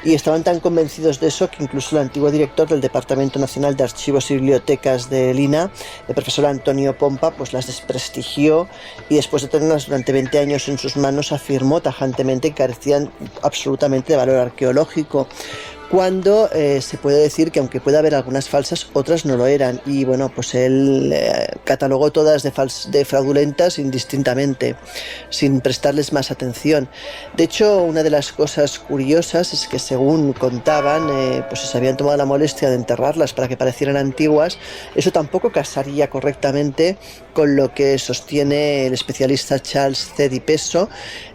Y estaban tan convencidos de eso que incluso el antiguo director del Departamento Nacional de Archivos y Bibliotecas de Lina, el profesor Antonio Pompa, pues las desprestigió y después de tenerlas durante 20 años en sus manos afirmó tajantemente que carecían absolutamente de valor arqueológico, cuando se puede decir que aunque pueda haber algunas falsas, otras no lo eran. Y bueno, pues él catalogó todas de fraudulentas indistintamente, sin prestarles más atención. De hecho, una de las cosas curiosas es que, según contaban, pues se habían tomado la molestia de enterrarlas para que parecieran antiguas. Eso tampoco casaría correctamente con lo que sostiene el especialista Charles C. Di Peso,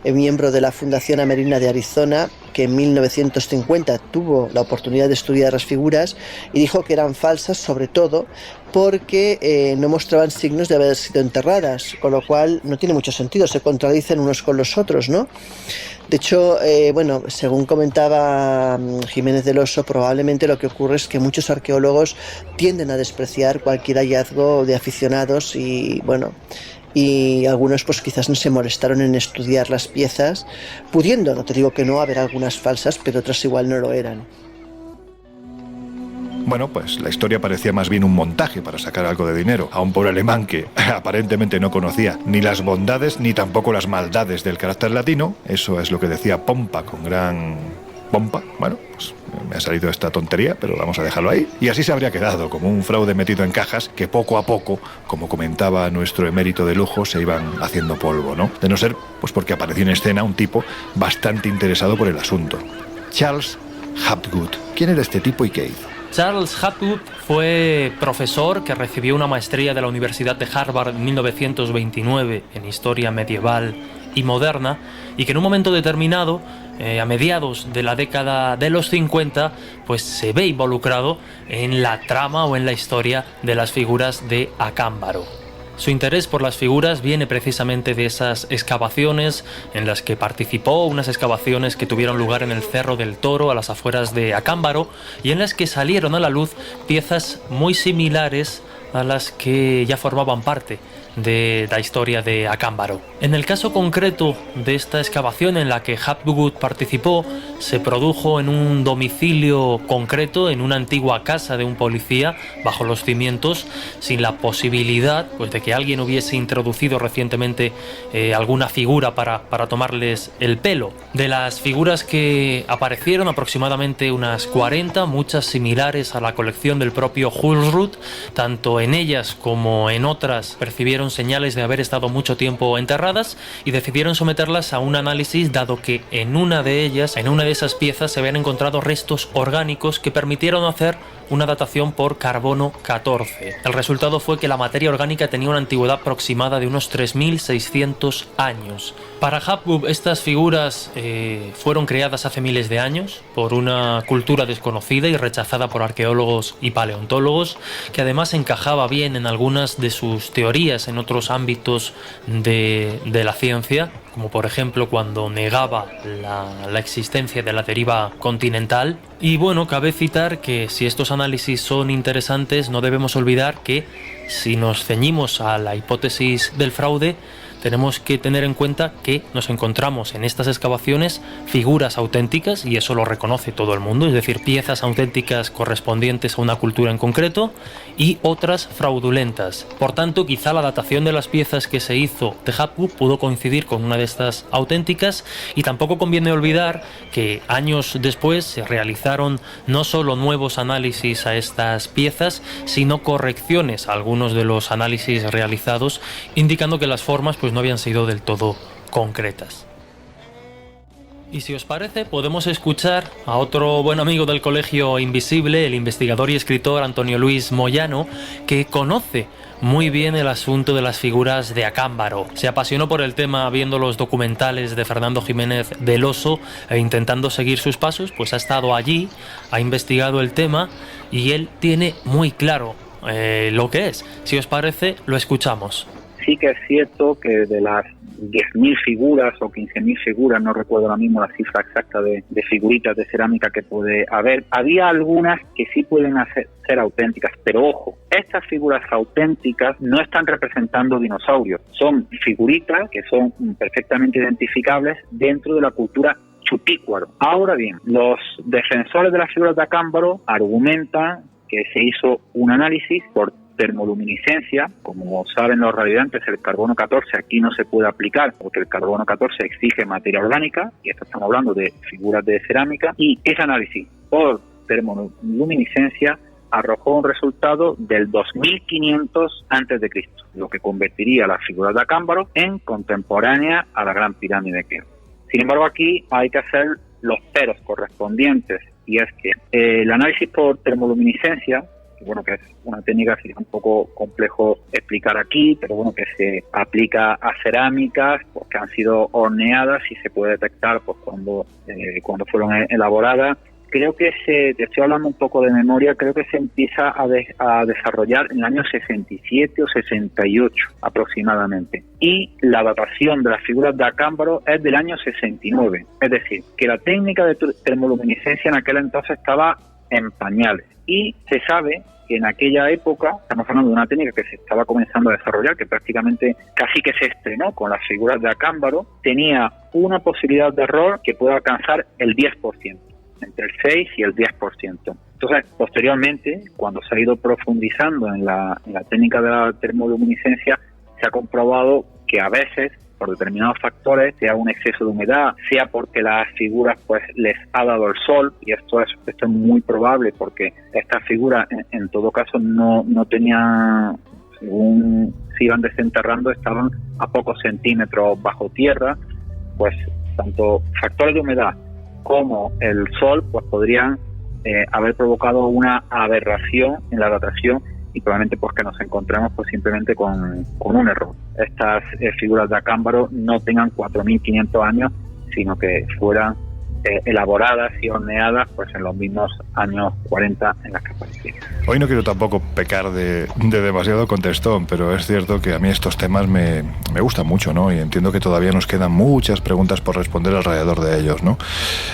miembro de la Fundación Amerina de Arizona, que en 1950 tuvo la oportunidad de estudiar las figuras y dijo que eran falsas, sobre todo porque no mostraban signos de haber sido enterradas, con lo cual no tiene mucho sentido, se contradicen unos con los otros, ¿no? De hecho, bueno, según comentaba Jiménez del Oso, probablemente lo que ocurre es que muchos arqueólogos tienden a despreciar cualquier hallazgo de aficionados y, bueno, y algunos pues quizás no se molestaron en estudiar las piezas, pudiendo, no te digo que no, haber algunas falsas, pero otras igual no lo eran. Bueno, pues la historia parecía más bien un montaje para sacar algo de dinero a un pobre alemán que aparentemente no conocía ni las bondades ni tampoco las maldades del carácter latino. Eso es lo que decía Pompa con gran pompa. Bueno, pues me ha salido esta tontería, pero vamos a dejarlo ahí. Y así se habría quedado, como un fraude metido en cajas que poco a poco, como comentaba nuestro emérito de lujo, se iban haciendo polvo, ¿no? De no ser, pues porque apareció en escena un tipo bastante interesado por el asunto. Charles Hapgood. ¿Quién era este tipo y qué hizo? Charles Hapgood fue profesor que recibió una maestría de la Universidad de Harvard en 1929 en Historia Medieval y Moderna, y que en un momento determinado, a mediados de la década de los 50, pues se ve involucrado en la trama o en la historia de las figuras de Acámbaro. Su interés por las figuras viene precisamente de esas excavaciones en las que participó, unas excavaciones que tuvieron lugar en el Cerro del Toro, a las afueras de Acámbaro, y en las que salieron a la luz piezas muy similares a las que ya formaban parte de la historia de Acámbaro. En el caso concreto de esta excavación en la que Hapgood participó, se produjo en un domicilio concreto, en una antigua casa de un policía, bajo los cimientos, sin la posibilidad pues de que alguien hubiese introducido recientemente alguna figura para tomarles el pelo. De las figuras que aparecieron, aproximadamente unas 40, muchas similares a la colección del propio Jules Ruth. Tanto en ellas como en otras percibieron señales de haber estado mucho tiempo enterradas y decidieron someterlas a un análisis, dado que en una de ellas, en una de esas piezas, se habían encontrado restos orgánicos que permitieron hacer una datación por carbono 14. El resultado fue que la materia orgánica tenía una antigüedad aproximada de unos 3.600 años. Para Hapgood, estas figuras fueron creadas hace miles de años por una cultura desconocida y rechazada por arqueólogos y paleontólogos, que además encajaba bien en algunas de sus teorías en otros ámbitos de la ciencia, como por ejemplo cuando negaba la existencia de la deriva continental. Y bueno, cabe citar que si estos análisis son interesantes, no debemos olvidar que si nos ceñimos a la hipótesis del fraude, tenemos que tener en cuenta que nos encontramos en estas excavaciones figuras auténticas, y eso lo reconoce todo el mundo, es decir, piezas auténticas correspondientes a una cultura en concreto y otras fraudulentas. Por tanto, quizá la datación de las piezas que se hizo de Hapu pudo coincidir con una de estas auténticas, y tampoco conviene olvidar que años después se realizaron no solo nuevos análisis a estas piezas, sino correcciones a algunos de los análisis realizados, indicando que las formas pues no habían sido del todo concretas. Y si os parece, podemos escuchar a otro buen amigo del Colegio Invisible, el investigador y escritor Antonio Luis Moyano, que conoce muy bien el asunto de las figuras de Acámbaro. Se apasionó por el tema viendo los documentales de Fernando Jiménez del Oso e intentando seguir sus pasos, pues ha estado allí, ha investigado el tema y él tiene muy claro lo que es. Si os parece, lo escuchamos. Sí que es cierto que de las 10.000 figuras o 15.000 figuras, no recuerdo ahora mismo la cifra exacta de figuritas de cerámica que puede haber, había algunas que sí pueden ser auténticas, pero ojo, estas figuras auténticas no están representando dinosaurios, son figuritas que son perfectamente identificables dentro de la cultura chupícuaro. Ahora bien, los defensores de las figuras de Acámbaro argumentan que se hizo un análisis por termoluminiscencia. Como saben los radioidantes, el carbono 14 aquí no se puede aplicar porque el carbono 14 exige materia orgánica, y esto estamos hablando de figuras de cerámica, y ese análisis por termoluminiscencia arrojó un resultado del 2500 a.C., lo que convertiría las figuras de Acámbaro en contemporánea a la Gran Pirámide de Keops. Sin embargo, aquí hay que hacer los peros correspondientes, y es que el análisis por termoluminiscencia, que es una técnica que es un poco complejo explicar aquí, pero bueno, que se aplica a cerámicas pues, que han sido horneadas y se puede detectar pues cuando fueron elaboradas. Creo que te estoy hablando un poco de memoria, creo que se empieza a desarrollar en el año 67 o 68 aproximadamente. Y la datación de las figuras de Acámbaro es del año 69. Es decir, que la técnica de termoluminiscencia en aquel entonces estaba en pañales. Y se sabe que en aquella época, estamos hablando de una técnica que se estaba comenzando a desarrollar, que prácticamente casi que se estrenó con las figuras de Acámbaro, tenía una posibilidad de error que puede alcanzar el 10%, entre el 6 y el 10%. Entonces, posteriormente, cuando se ha ido profundizando en la técnica de la termoluminiscencia, se ha comprobado que a veces, por determinados factores, sea un exceso de humedad, sea porque las figuras pues les ha dado el sol, y esto es muy probable porque estas figuras en todo caso no tenían, según se iban desenterrando, estaban a pocos centímetros bajo tierra, pues tanto factores de humedad como el sol pues podrían haber provocado una aberración en la datación, y probablemente pues que nos encontremos pues simplemente con un error. Estas figuras de Acámbaro no tengan 4.500 años, sino que fueran elaboradas y horneadas pues en los mismos años 40 en las que aparecieron. Hoy no quiero tampoco pecar de demasiado contestón, pero es cierto que a mí estos temas me gustan mucho, ¿no? Y entiendo que todavía nos quedan muchas preguntas por responder alrededor de ellos, ¿no?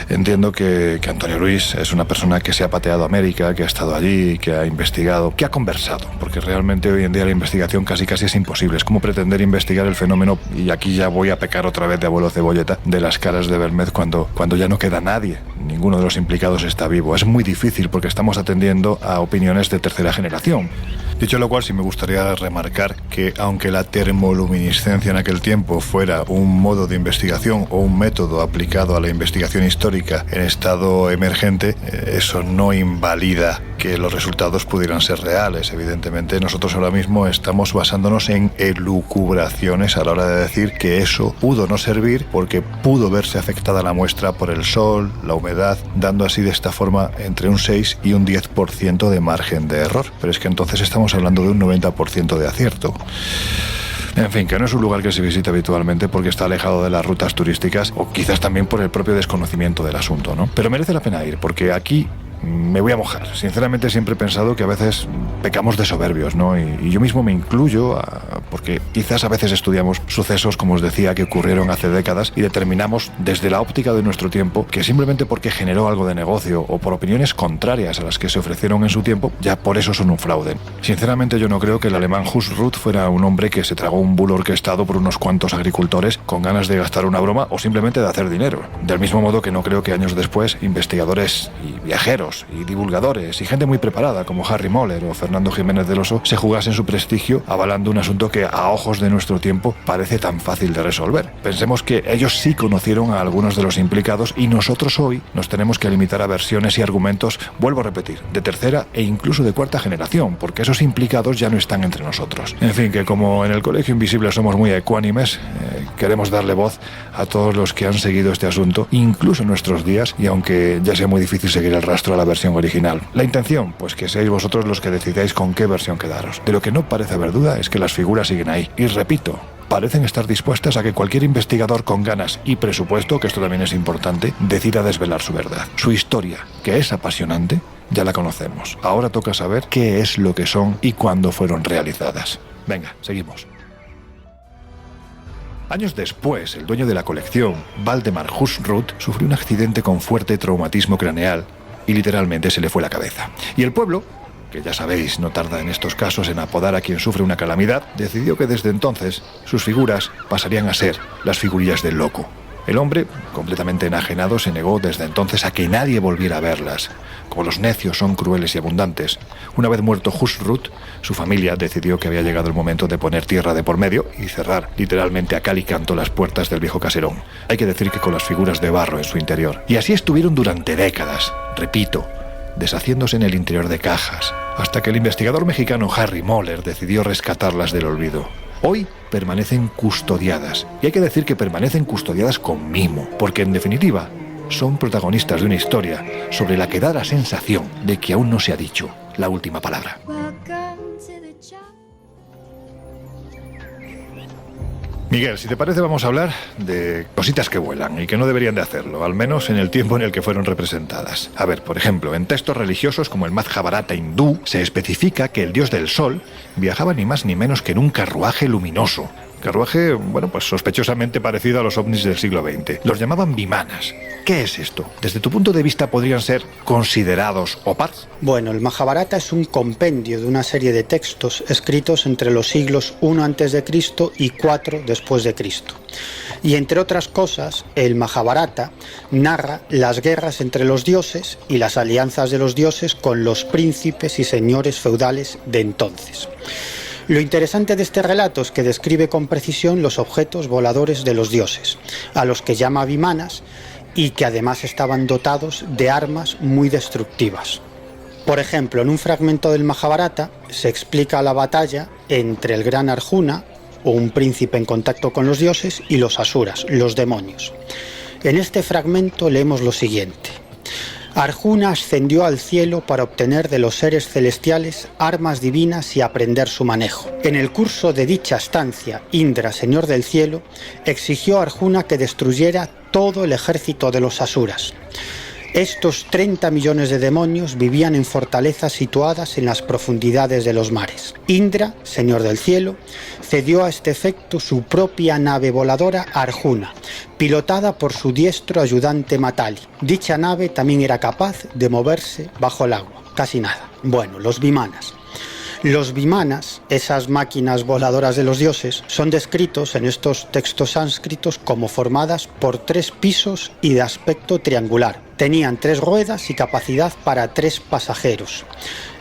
Entiendo que Antonio Luis es una persona que se ha pateado a América, que ha estado allí, que ha investigado, que ha conversado, porque realmente hoy en día la investigación casi es imposible. Es como pretender investigar el fenómeno, y aquí ya voy a pecar otra vez de abuelo cebolleta, de las caras de Belmez cuando ya no queda nadie, ninguno de los implicados está vivo. Es muy difícil porque estamos atendiendo a opiniones de tercera generación. Dicho lo cual, sí me gustaría remarcar que aunque la termoluminiscencia en aquel tiempo fuera un modo de investigación o un método aplicado a la investigación histórica en estado emergente, eso no invalida que los resultados pudieran ser reales. Evidentemente, nosotros ahora mismo estamos basándonos en elucubraciones a la hora de decir que eso pudo no servir porque pudo verse afectada la muestra por el sol, la humedad, dando así de esta forma entre un 6 y un 10% de margen de error. Pero es que entonces estamos hablando de un 90% de acierto. En fin, que no es un lugar que se visita habitualmente porque está alejado de las rutas turísticas, o quizás también por el propio desconocimiento del asunto, ¿no? Pero merece la pena ir porque aquí Me voy a mojar. Sinceramente siempre he pensado que a veces pecamos de soberbios, ¿no? Y yo mismo me incluyo porque quizás a veces estudiamos sucesos, como os decía, que ocurrieron hace décadas y determinamos desde la óptica de nuestro tiempo que simplemente porque generó algo de negocio o por opiniones contrarias a las que se ofrecieron en su tiempo, ya por eso son un fraude. Sinceramente yo no creo que el alemán Husruth fuera un hombre que se tragó un bulo orquestado por unos cuantos agricultores con ganas de gastar una broma o simplemente de hacer dinero. Del mismo modo que no creo que años después investigadores y viajeros y divulgadores y gente muy preparada como Harry Moller o Fernando Jiménez del Oso se jugasen su prestigio avalando un asunto que a ojos de nuestro tiempo parece tan fácil de resolver. Pensemos que ellos sí conocieron a algunos de los implicados y nosotros hoy nos tenemos que limitar a versiones y argumentos, vuelvo a repetir, de tercera e incluso de cuarta generación, porque esos implicados ya no están entre nosotros. En fin, que como en el Colegio Invisible somos muy ecuánimes, queremos darle voz a todos los que han seguido este asunto, incluso en nuestros días, y aunque ya sea muy difícil seguir el rastro a la versión original. La intención, pues que seáis vosotros los que decidáis con qué versión quedaros. De lo que no parece haber duda es que las figuras siguen ahí. Y repito, parecen estar dispuestas a que cualquier investigador con ganas y presupuesto, que esto también es importante, decida desvelar su verdad. Su historia, que es apasionante, ya la conocemos. Ahora toca saber qué es lo que son y cuándo fueron realizadas. Venga, seguimos. Años después, el dueño de la colección, Valdemar Husruth, sufrió un accidente con fuerte traumatismo craneal y literalmente se le fue la cabeza. Y el pueblo, que ya sabéis no tarda en estos casos en apodar a quien sufre una calamidad, decidió que desde entonces sus figuras pasarían a ser las figurillas del loco. El hombre, completamente enajenado, se negó desde entonces a que nadie volviera a verlas. Como los necios son crueles y abundantes, una vez muerto Husruth, su familia decidió que había llegado el momento de poner tierra de por medio y cerrar literalmente a cal y canto las puertas del viejo caserón. Hay que decir que con las figuras de barro en su interior. Y así estuvieron durante décadas, repito, deshaciéndose en el interior de cajas, hasta que el investigador mexicano Harry Moller decidió rescatarlas del olvido. Hoy permanecen custodiadas, y hay que decir que permanecen custodiadas con mimo, porque en definitiva son protagonistas de una historia sobre la que da la sensación de que aún no se ha dicho la última palabra. Miguel, si te parece vamos a hablar de cositas que vuelan y que no deberían de hacerlo, al menos en el tiempo en el que fueron representadas. A ver, por ejemplo, en textos religiosos como el Mahabharata hindú se especifica que el dios del sol viajaba ni más ni menos que en un carruaje luminoso. Carruaje, bueno, pues sospechosamente parecido a los ovnis del siglo XX. Los llamaban vimanas. ¿Qué es esto? Desde tu punto de vista, ¿podrían ser considerados OPARs? Bueno, el Mahabharata es un compendio de una serie de textos escritos entre los siglos I a.C. y IV después de Cristo. Y entre otras cosas, el Mahabharata narra las guerras entre los dioses y las alianzas de los dioses con los príncipes y señores feudales de entonces. Lo interesante de este relato es que describe con precisión los objetos voladores de los dioses, a los que llama vimanas, y que además estaban dotados de armas muy destructivas. Por ejemplo, en un fragmento del Mahabharata se explica la batalla entre el gran Arjuna, o un príncipe en contacto con los dioses, y los asuras, los demonios. En este fragmento leemos lo siguiente: Arjuna ascendió al cielo para obtener de los seres celestiales armas divinas y aprender su manejo. En el curso de dicha estancia, Indra, señor del cielo, exigió a Arjuna que destruyera todo el ejército de los asuras. Estos 30 millones de demonios vivían en fortalezas situadas en las profundidades de los mares. Indra, señor del cielo, cedió a este efecto su propia nave voladora Arjuna, pilotada por su diestro ayudante Matali. Dicha nave también era capaz de moverse bajo el agua, casi nada. Bueno, los vimanas. Los vimanas, esas máquinas voladoras de los dioses, son descritos en estos textos sánscritos como formadas por 3 pisos y de aspecto triangular. Tenían 3 ruedas y capacidad para 3 pasajeros.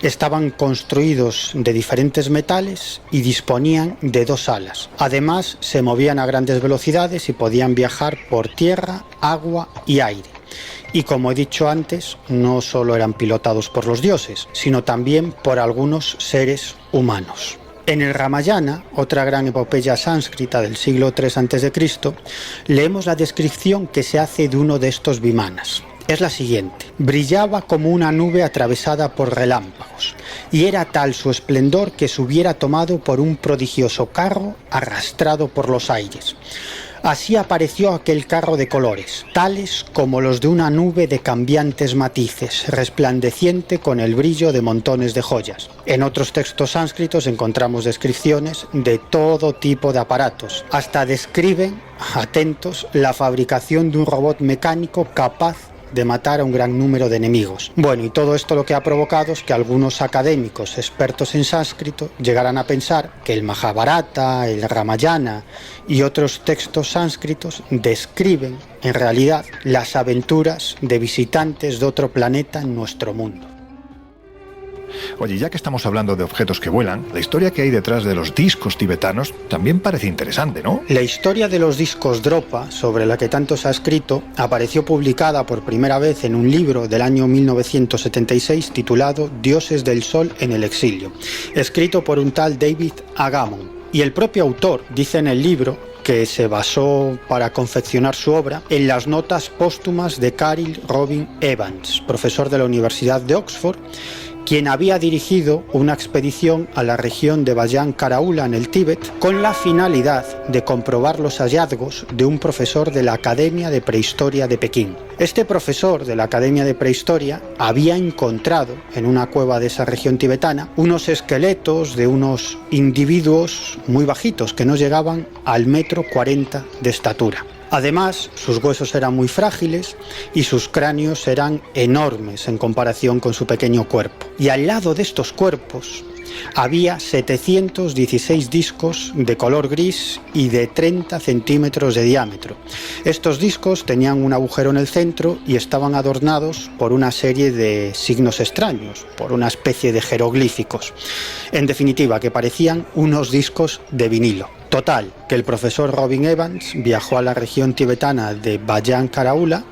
Estaban construidos de diferentes metales y disponían de 2 alas. Además, se movían a grandes velocidades y podían viajar por tierra, agua y aire. Y como he dicho antes, no solo eran pilotados por los dioses, sino también por algunos seres humanos. En el Ramayana, otra gran epopeya sánscrita del siglo III a.C., leemos la descripción que se hace de uno de estos vimanas. Es la siguiente: brillaba como una nube atravesada por relámpagos, y era tal su esplendor que se hubiera tomado por un prodigioso carro arrastrado por los aires. Así apareció aquel carro de colores, tales como los de una nube de cambiantes matices, resplandeciente con el brillo de montones de joyas. En otros textos sánscritos encontramos descripciones de todo tipo de aparatos. Hasta describen, atentos, la fabricación de un robot mecánico capaz de matar a un gran número de enemigos. Bueno, y todo esto lo que ha provocado es que algunos académicos expertos en sánscrito llegaran a pensar que el Mahabharata, el Ramayana y otros textos sánscritos describen, en realidad, las aventuras de visitantes de otro planeta en nuestro mundo. Oye, ya que estamos hablando de objetos que vuelan, la historia que hay detrás de los discos tibetanos también parece interesante, ¿no? La historia de los discos Dropa, sobre la que tanto se ha escrito, apareció publicada por primera vez en un libro del año 1976 titulado Dioses del Sol en el exilio, escrito por un tal David Agamon. Y el propio autor dice en el libro que se basó para confeccionar su obra en las notas póstumas de Cyril Robin Evans, profesor de la Universidad de Oxford, quien había dirigido una expedición a la región de Bayan Karaula en el Tíbet con la finalidad de comprobar los hallazgos de un profesor de la Academia de Prehistoria de Pekín. Este profesor de la Academia de Prehistoria había encontrado en una cueva de esa región tibetana unos esqueletos de unos individuos muy bajitos que no llegaban al 1,40 m de estatura. Además, sus huesos eran muy frágiles y sus cráneos eran enormes en comparación con su pequeño cuerpo. Y al lado de estos cuerpos había 716 discos de color gris y de 30 centímetros de diámetro. Estos discos tenían un agujero en el centro y estaban adornados por una serie de signos extraños, por una especie de jeroglíficos. En definitiva, que parecían unos discos de vinilo. Total, que el profesor Robin Evans viajó a la región tibetana de Bayan Karaula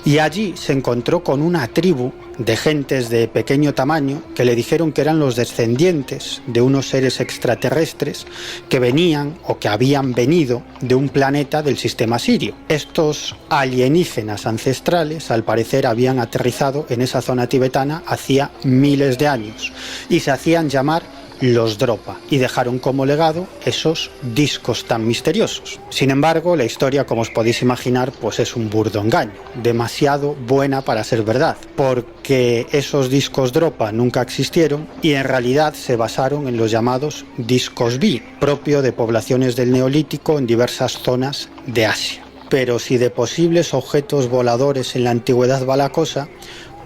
y allí se encontró con una tribu de gentes de pequeño tamaño que le dijeron que eran los descendientes de unos seres extraterrestres que venían o que habían venido de un planeta del sistema sirio. Estos alienígenas ancestrales, al parecer, habían aterrizado en esa zona tibetana hacía miles de años y se hacían llamar los Dropa, y dejaron como legado esos discos tan misteriosos. Sin embargo, la historia, como os podéis imaginar, pues es un burdo engaño, demasiado buena para ser verdad, porque esos discos Dropa nunca existieron y en realidad se basaron en los llamados discos B, propio de poblaciones del Neolítico en diversas zonas de Asia. Pero si de posibles objetos voladores en la antigüedad va la cosa,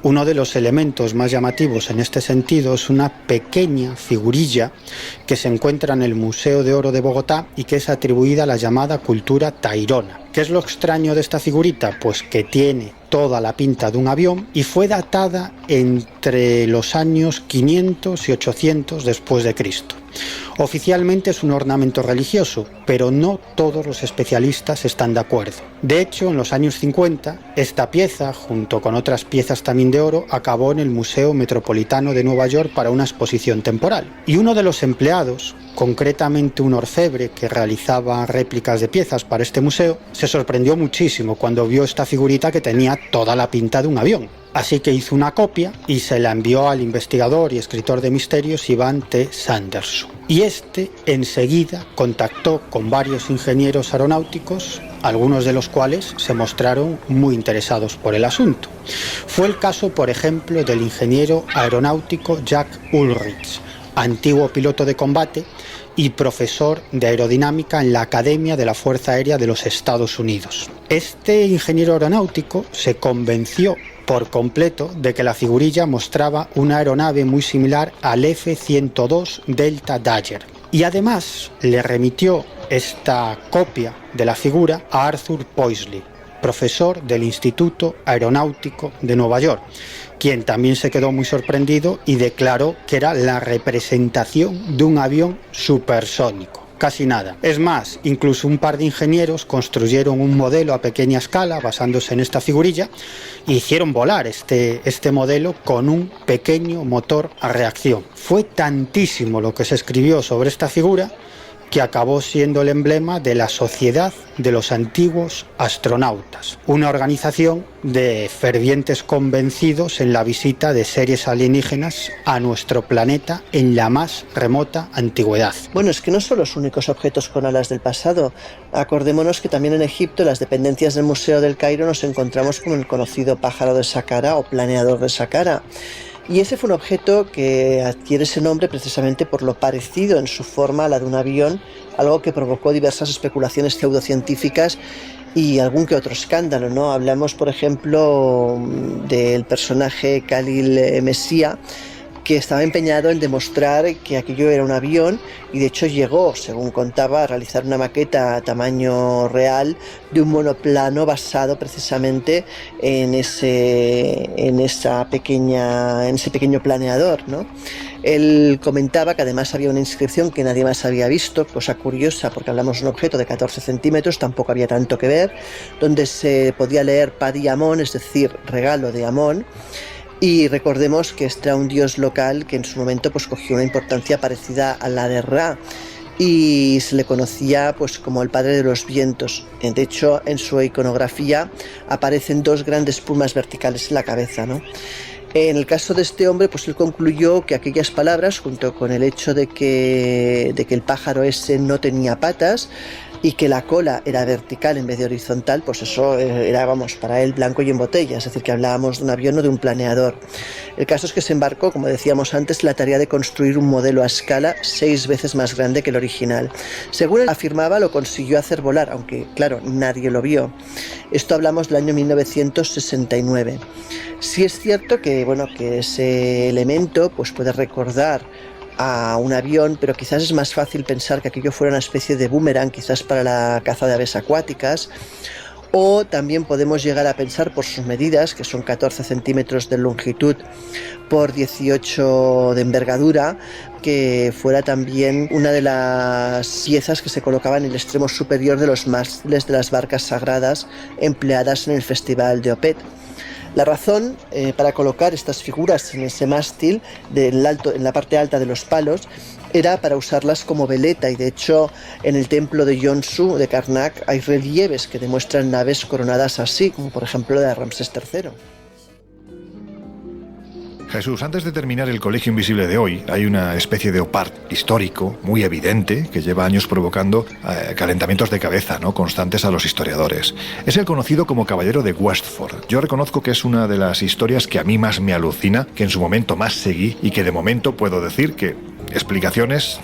uno de los elementos más llamativos en este sentido es una pequeña figurilla que se encuentra en el Museo de Oro de Bogotá y que es atribuida a la llamada cultura tairona. ¿Qué es lo extraño de esta figurita? Pues que tiene toda la pinta de un avión y fue datada entre los años 500 y 800 después de Cristo. Oficialmente es un ornamento religioso, pero no todos los especialistas están de acuerdo. De hecho, en los años 50, esta pieza, junto con otras piezas también de oro, acabó en el Museo Metropolitano de Nueva York para una exposición temporal. Y uno de los empleados, concretamente un orfebre que realizaba réplicas de piezas para este museo, se sorprendió muchísimo cuando vio esta figurita que tenía toda la pinta de un avión. Así que hizo una copia y se la envió al investigador y escritor de misterios Ivan T. Sanderson. Y este enseguida contactó con varios ingenieros aeronáuticos, algunos de los cuales se mostraron muy interesados por el asunto. Fue el caso, por ejemplo, del ingeniero aeronáutico Jack Ulrich, antiguo piloto de combate y profesor de aerodinámica en la Academia de la Fuerza Aérea de los Estados Unidos. Este ingeniero aeronáutico se convenció por completo de que la figurilla mostraba una aeronave muy similar al F-102 Delta Dagger. Y además le remitió esta copia de la figura a Arthur Poisley, profesor del Instituto Aeronáutico de Nueva York, quien también se quedó muy sorprendido y declaró que era la representación de un avión supersónico. Casi nada. Es más, incluso un par de ingenieros construyeron un modelo a pequeña escala basándose en esta figurilla e hicieron volar este modelo con un pequeño motor a reacción. Fue tantísimo lo que se escribió sobre esta figura que acabó siendo el emblema de la Sociedad de los Antiguos Astronautas, una organización de fervientes convencidos en la visita de seres alienígenas a nuestro planeta en la más remota antigüedad. Bueno, es que no son los únicos objetos con alas del pasado. Acordémonos que también en Egipto, en las dependencias del Museo del Cairo, nos encontramos con el conocido pájaro de Saqqara o planeador de Saqqara. Y ese fue un objeto que adquiere ese nombre precisamente por lo parecido en su forma a la de un avión, algo que provocó diversas especulaciones pseudocientíficas y algún que otro escándalo, ¿no? Hablamos, por ejemplo, del personaje Khalil Messia, que estaba empeñado en demostrar que aquello era un avión y de hecho llegó, según contaba, a realizar una maqueta a tamaño real de un monoplano basado precisamente en ese pequeño planeador, ¿no? Él comentaba que además había una inscripción que nadie más había visto, cosa curiosa porque hablamos de un objeto de 14 centímetros, tampoco había tanto que ver, donde se podía leer Padi Amon, es decir, regalo de Amón. Y recordemos que este era un dios local que en su momento pues cogió una importancia parecida a la de Ra y se le conocía pues como el padre de los vientos. De hecho, en su iconografía aparecen dos grandes plumas verticales en la cabeza, ¿no? En el caso de este hombre, pues él concluyó que aquellas palabras, junto con el hecho de que el pájaro ese no tenía patas y que la cola era vertical en vez de horizontal, pues eso era, vamos, para él blanco y en botella, es decir, que hablábamos de un avión o de un planeador. El caso es que se embarcó, como decíamos antes, en la tarea de construir un modelo a escala 6 veces más grande que el original. Según él afirmaba, lo consiguió hacer volar, aunque, claro, nadie lo vio. Esto hablamos del año 1969. Sí es cierto que, bueno, que ese elemento pues puede recordar a un avión, pero quizás es más fácil pensar que aquello fuera una especie de boomerang, quizás para la caza de aves acuáticas, o también podemos llegar a pensar por sus medidas, que son 14 centímetros de longitud por 18 de envergadura, que fuera también una de las piezas que se colocaban en el extremo superior de los mástiles de las barcas sagradas empleadas en el Festival de Opet. La razón para colocar estas figuras en ese mástil en la parte alta de los palos era para usarlas como veleta, y de hecho en el templo de Yonsu de Karnak hay relieves que demuestran naves coronadas así, como por ejemplo la de Ramsés III. Jesús, antes de terminar el Colegio Invisible de hoy, hay una especie de opart histórico muy evidente que lleva años provocando calentamientos de cabeza, ¿no?, constantes a los historiadores. Es el conocido como Caballero de Westford. Yo reconozco que es una de las historias que a mí más me alucina, que en su momento más seguí y que de momento puedo decir que explicaciones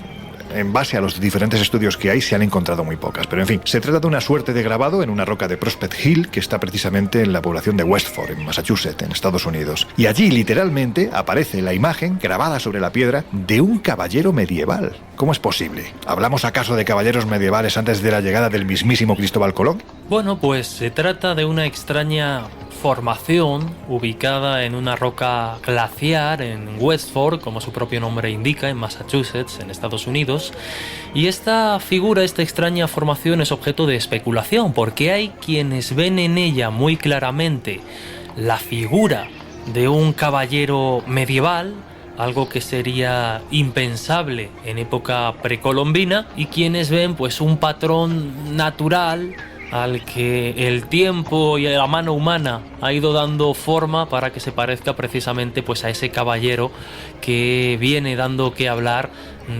en base a los diferentes estudios que hay se han encontrado muy pocas. Pero en fin, se trata de una suerte de grabado en una roca de Prospect Hill que está precisamente en la población de Westford, en Massachusetts, en Estados Unidos. Y allí literalmente aparece la imagen grabada sobre la piedra de un caballero medieval. ¿Cómo es posible? ¿Hablamos acaso de caballeros medievales antes de la llegada del mismísimo Cristóbal Colón? Bueno, pues se trata de una extraña formación ubicada en una roca glaciar en Westford, como su propio nombre indica, en Massachusetts, en Estados Unidos. Y esta extraña formación es objeto de especulación, porque hay quienes ven en ella muy claramente la figura de un caballero medieval, algo que sería impensable en época precolombina, y quienes ven pues un patrón natural al que el tiempo y la mano humana ha ido dando forma para que se parezca precisamente pues a ese caballero que viene dando que hablar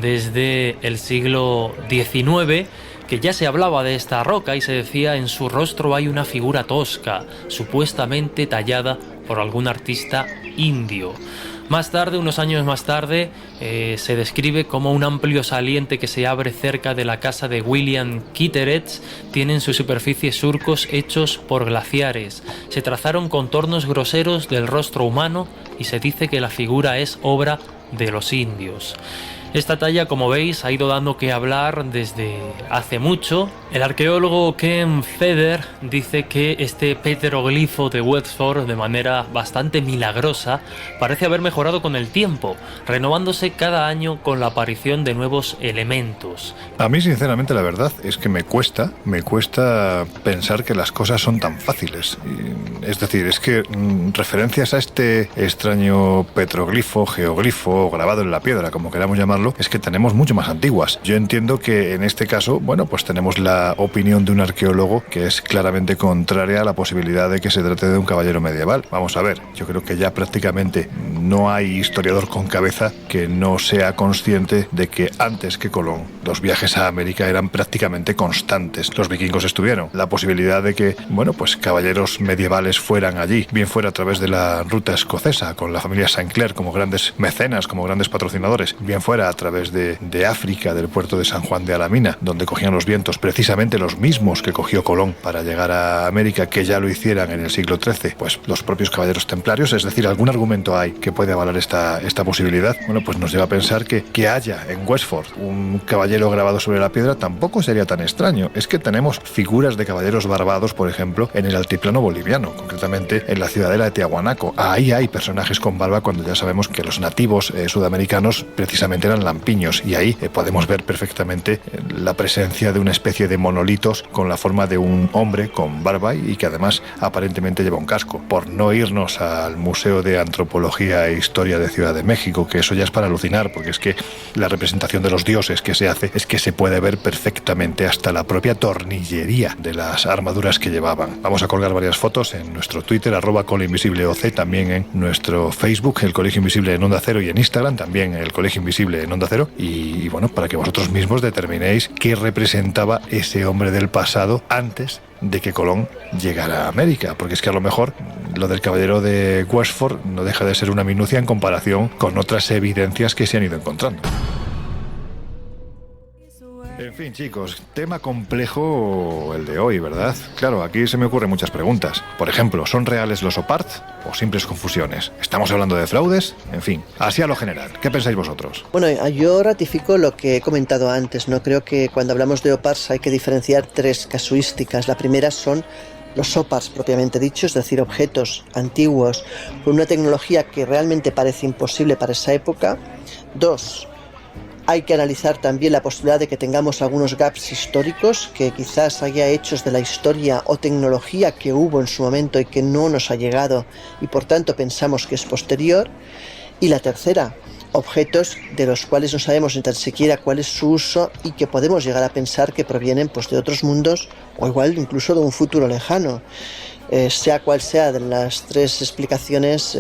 desde el siglo XIX, que ya se hablaba de esta roca y se decía: en su rostro hay una figura tosca, supuestamente tallada por algún artista indio. Más tarde, unos años más tarde, se describe como un amplio saliente que se abre cerca de la casa de William Kitteredge tiene en su superficie surcos hechos por glaciares. Se trazaron contornos groseros del rostro humano y se dice que la figura es obra de los indios. Esta talla, como veis, ha ido dando que hablar desde hace mucho. El arqueólogo Ken Feder dice que este petroglifo de Westford, de manera bastante milagrosa, parece haber mejorado con el tiempo, renovándose cada año con la aparición de nuevos elementos. A mí, sinceramente, la verdad es que me cuesta pensar que las cosas son tan fáciles. Es decir, es que referencias a este extraño petroglifo, geoglifo, grabado en la piedra, como queramos llamarlo comprobarlo, es que tenemos mucho más antiguas. Yo entiendo que en este caso, bueno, pues tenemos la opinión de un arqueólogo que es claramente contraria a la posibilidad de que se trate de un caballero medieval. Vamos a ver, yo creo que ya prácticamente no hay historiador con cabeza que no sea consciente de que antes que Colón los viajes a América eran prácticamente constantes. Los vikingos estuvieron. La posibilidad de que, bueno, pues caballeros medievales fueran allí, bien fuera a través de la ruta escocesa, con la familia Sinclair como grandes mecenas, como grandes patrocinadores, bien fuera a través de África, del puerto de San Juan de Alamina, donde cogían los vientos precisamente los mismos que cogió Colón para llegar a América, que ya lo hicieran en el siglo XIII, pues los propios caballeros templarios. Es decir, algún argumento hay que puede avalar esta posibilidad. Bueno, pues nos lleva a pensar que haya en Wexford un caballero grabado sobre la piedra tampoco sería tan extraño. Es que tenemos figuras de caballeros barbados, por ejemplo, en el altiplano boliviano, concretamente en la ciudadela de Tiahuanaco. Ahí hay personajes con barba cuando ya sabemos que los nativos sudamericanos precisamente eran lampiños, y ahí podemos ver perfectamente la presencia de una especie de monolitos con la forma de un hombre con barba y que además aparentemente lleva un casco. Por no irnos al Museo de Antropología e Historia de Ciudad de México, que eso ya es para alucinar, porque es que la representación de los dioses que se hace es que se puede ver perfectamente hasta la propia tornillería de las armaduras que llevaban. Vamos a colgar varias fotos en nuestro Twitter, @colinvisibleoc, también en nuestro Facebook, el Colegio Invisible en Onda Cero, y en Instagram también el Colegio Invisible en Onda Cero, y bueno, para que vosotros mismos determinéis qué representaba ese hombre del pasado antes de que Colón llegara a América, porque es que a lo mejor lo del caballero de Wexford no deja de ser una minucia en comparación con otras evidencias que se han ido encontrando. En fin, chicos, tema complejo el de hoy, ¿verdad? Claro, aquí se me ocurren muchas preguntas. Por ejemplo, ¿son reales los OPART o simples confusiones? ¿Estamos hablando de fraudes? En fin, así a lo general. ¿Qué pensáis vosotros? Bueno, yo ratifico lo que he comentado antes, ¿no? Creo que cuando hablamos de OPARTs hay que diferenciar tres casuísticas. La primera son los OPARTs propiamente dichos, es decir, objetos antiguos con una tecnología que realmente parece imposible para esa época. Dos, hay que analizar también la posibilidad de que tengamos algunos gaps históricos, que quizás haya hechos de la historia o tecnología que hubo en su momento y que no nos ha llegado y por tanto pensamos que es posterior. Y la tercera, objetos de los cuales no sabemos ni tan siquiera cuál es su uso y que podemos llegar a pensar que provienen pues de otros mundos o igual incluso de un futuro lejano. Sea cual sea de las tres explicaciones,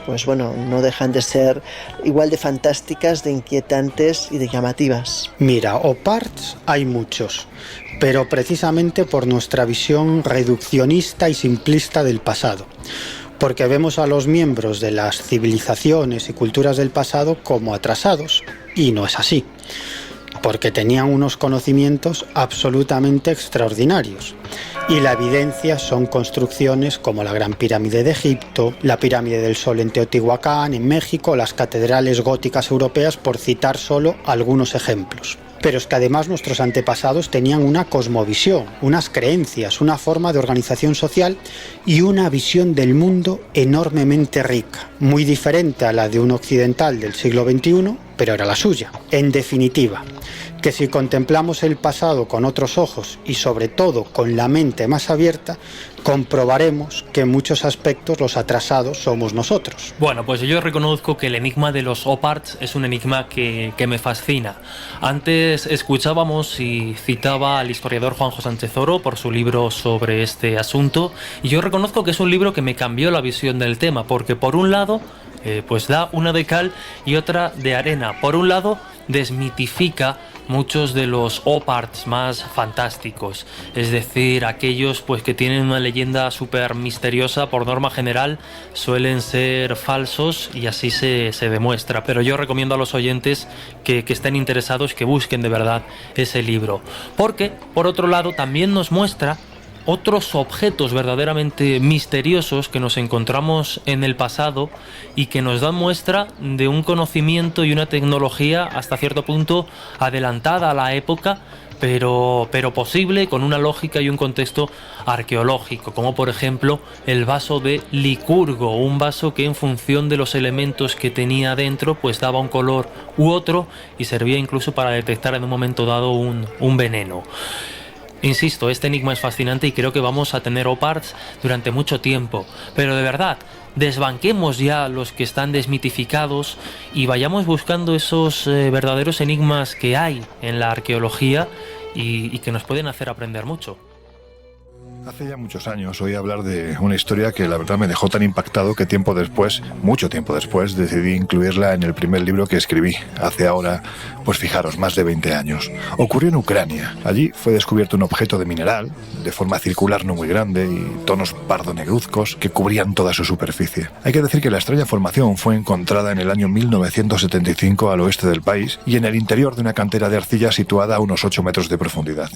pues bueno, no dejan de ser igual de fantásticas, de inquietantes y de llamativas. Mira, OPARTs hay muchos, pero precisamente por nuestra visión reduccionista y simplista del pasado. Porque vemos a los miembros de las civilizaciones y culturas del pasado como atrasados, y no es así, porque tenían unos conocimientos absolutamente extraordinarios. Y la evidencia son construcciones como la Gran Pirámide de Egipto, la Pirámide del Sol en Teotihuacán, en México, las catedrales góticas europeas, por citar solo algunos ejemplos. Pero es que además nuestros antepasados tenían una cosmovisión, unas creencias, una forma de organización social y una visión del mundo enormemente rica, muy diferente a la de un occidental del siglo XXI, pero era la suya. En definitiva, que si contemplamos el pasado con otros ojos y sobre todo con la mente más abierta, comprobaremos que en muchos aspectos los atrasados somos nosotros. Bueno, pues yo reconozco que el enigma de los OPARTs es un enigma que me fascina. Antes escuchábamos y citaba al historiador Juanjo Sánchez Oro por su libro sobre este asunto, y yo reconozco que es un libro que me cambió la visión del tema, porque por un lado pues da una de cal y otra de arena. Por un lado desmitifica muchos de los OPARTs más fantásticos, es decir, aquellos pues que tienen una leyenda súper misteriosa, por norma general suelen ser falsos y así se demuestra, pero yo recomiendo a los oyentes que estén interesados que busquen de verdad ese libro, porque por otro lado también nos muestra otros objetos verdaderamente misteriosos que nos encontramos en el pasado y que nos dan muestra de un conocimiento y una tecnología hasta cierto punto adelantada a la época, pero posible, con una lógica y un contexto arqueológico, como por ejemplo el vaso de Licurgo, un vaso que en función de los elementos que tenía dentro pues daba un color u otro y servía incluso para detectar en un momento dado un veneno. Insisto, este enigma es fascinante y creo que vamos a tener OPARTs durante mucho tiempo, pero de verdad, desbanquemos ya los que están desmitificados y vayamos buscando esos verdaderos enigmas que hay en la arqueología y que nos pueden hacer aprender mucho. Hace ya muchos años oí hablar de una historia que la verdad me dejó tan impactado que tiempo después, mucho tiempo después, decidí incluirla en el primer libro que escribí, hace ahora, pues fijaros, más de 20 años. Ocurrió en Ucrania. Allí fue descubierto un objeto de mineral, de forma circular no muy grande y tonos pardo-negruzcos que cubrían toda su superficie. Hay que decir que la extraña formación fue encontrada en el año 1975 al oeste del país y en el interior de una cantera de arcilla situada a unos 8 metros de profundidad.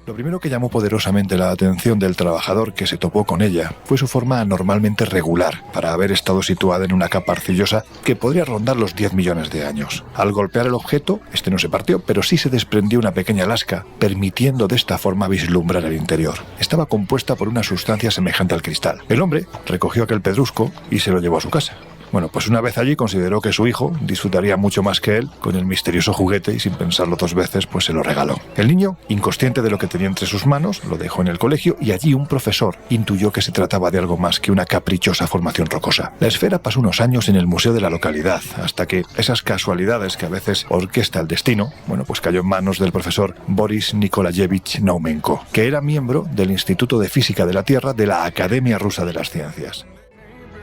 Lo primero que llamó poderosamente la atención del trabajador que se topó con ella fue su forma anormalmente regular para haber estado situada en una capa arcillosa que podría rondar los 10 millones de años. Al golpear el objeto, este no se partió, pero sí se desprendió una pequeña lasca, permitiendo de esta forma vislumbrar el interior. Estaba compuesta por una sustancia semejante al cristal. El hombre recogió aquel pedrusco y se lo llevó a su casa. Bueno, pues una vez allí consideró que su hijo disfrutaría mucho más que él con el misterioso juguete y sin pensarlo dos veces pues se lo regaló. El niño, inconsciente de lo que tenía entre sus manos, lo dejó en el colegio y allí un profesor intuyó que se trataba de algo más que una caprichosa formación rocosa. La esfera pasó unos años en el museo de la localidad hasta que esas casualidades que a veces orquesta el destino, bueno, pues cayó en manos del profesor Boris Nikolayevich Naumenko, que era miembro del Instituto de Física de la Tierra de la Academia Rusa de las Ciencias.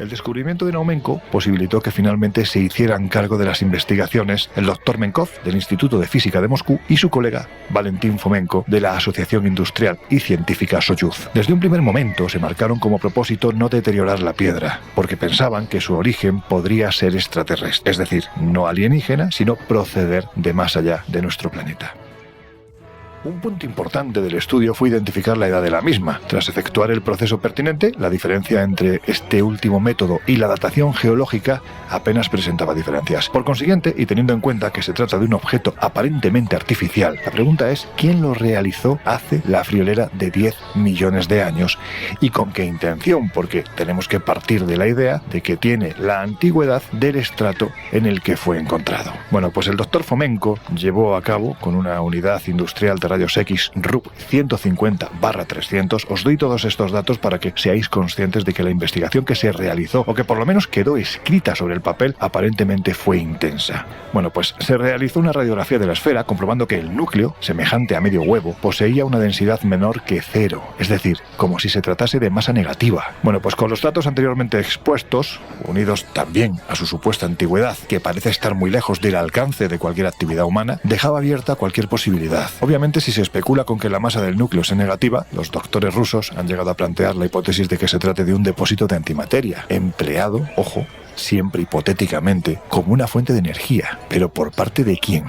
El descubrimiento de Naumenko posibilitó que finalmente se hicieran cargo de las investigaciones el Dr. Menkov del Instituto de Física de Moscú y su colega Valentín Fomenko de la Asociación Industrial y Científica Soyuz. Desde un primer momento se marcaron como propósito no deteriorar la piedra, porque pensaban que su origen podría ser extraterrestre, es decir, no alienígena, sino proceder de más allá de nuestro planeta. Un punto importante del estudio fue identificar la edad de la misma. Tras efectuar el proceso pertinente, la diferencia entre este último método y la datación geológica apenas presentaba diferencias. Por consiguiente, y teniendo en cuenta que se trata de un objeto aparentemente artificial, la pregunta es ¿quién lo realizó hace la friolera de 10 millones de años? ¿Y con qué intención? Porque tenemos que partir de la idea de que tiene la antigüedad del estrato en el que fue encontrado. Bueno, pues el doctor Fomenko llevó a cabo con una unidad industrial de rayos X RUP 150/300. Os doy todos estos datos para que seáis conscientes de que la investigación que se realizó, o que por lo menos quedó escrita sobre el papel, aparentemente fue intensa. Bueno, pues se realizó una radiografía de la esfera comprobando que el núcleo, semejante a medio huevo, poseía una densidad menor que 0, es decir, como si se tratase de masa negativa. Bueno, pues con los datos anteriormente expuestos, unidos también a su supuesta antigüedad, que parece estar muy lejos del alcance de cualquier actividad humana, dejaba abierta cualquier posibilidad. Obviamente, si se especula con que la masa del núcleo sea negativa, los doctores rusos han llegado a plantear la hipótesis de que se trate de un depósito de antimateria, empleado, ojo, siempre hipotéticamente, como una fuente de energía. ¿Pero por parte de quién?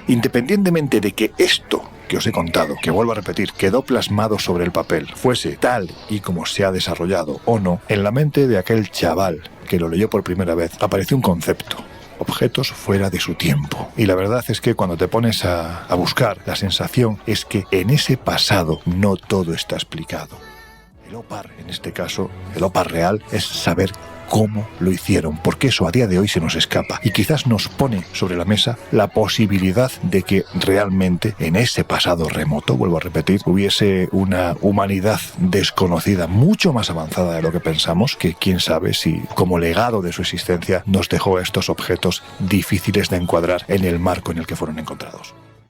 Independientemente de que esto que os he contado, que vuelvo a repetir, quedó plasmado sobre el papel, fuese tal y como se ha desarrollado o no, en la mente de aquel chaval que lo leyó por primera vez, apareció un concepto: objetos fuera de su tiempo. Y la verdad es que cuando te pones a buscar, la sensación es que en ese pasado no todo está explicado. El OPAR, en este caso, el OPAR real, es saber cómo lo hicieron, porque eso a día de hoy se nos escapa y quizás nos pone sobre la mesa la posibilidad de que realmente en ese pasado remoto, vuelvo a repetir, hubiese una humanidad desconocida mucho más avanzada de lo que pensamos, que quién sabe si como legado de su existencia nos dejó estos objetos difíciles de encuadrar en el marco en el que fueron encontrados.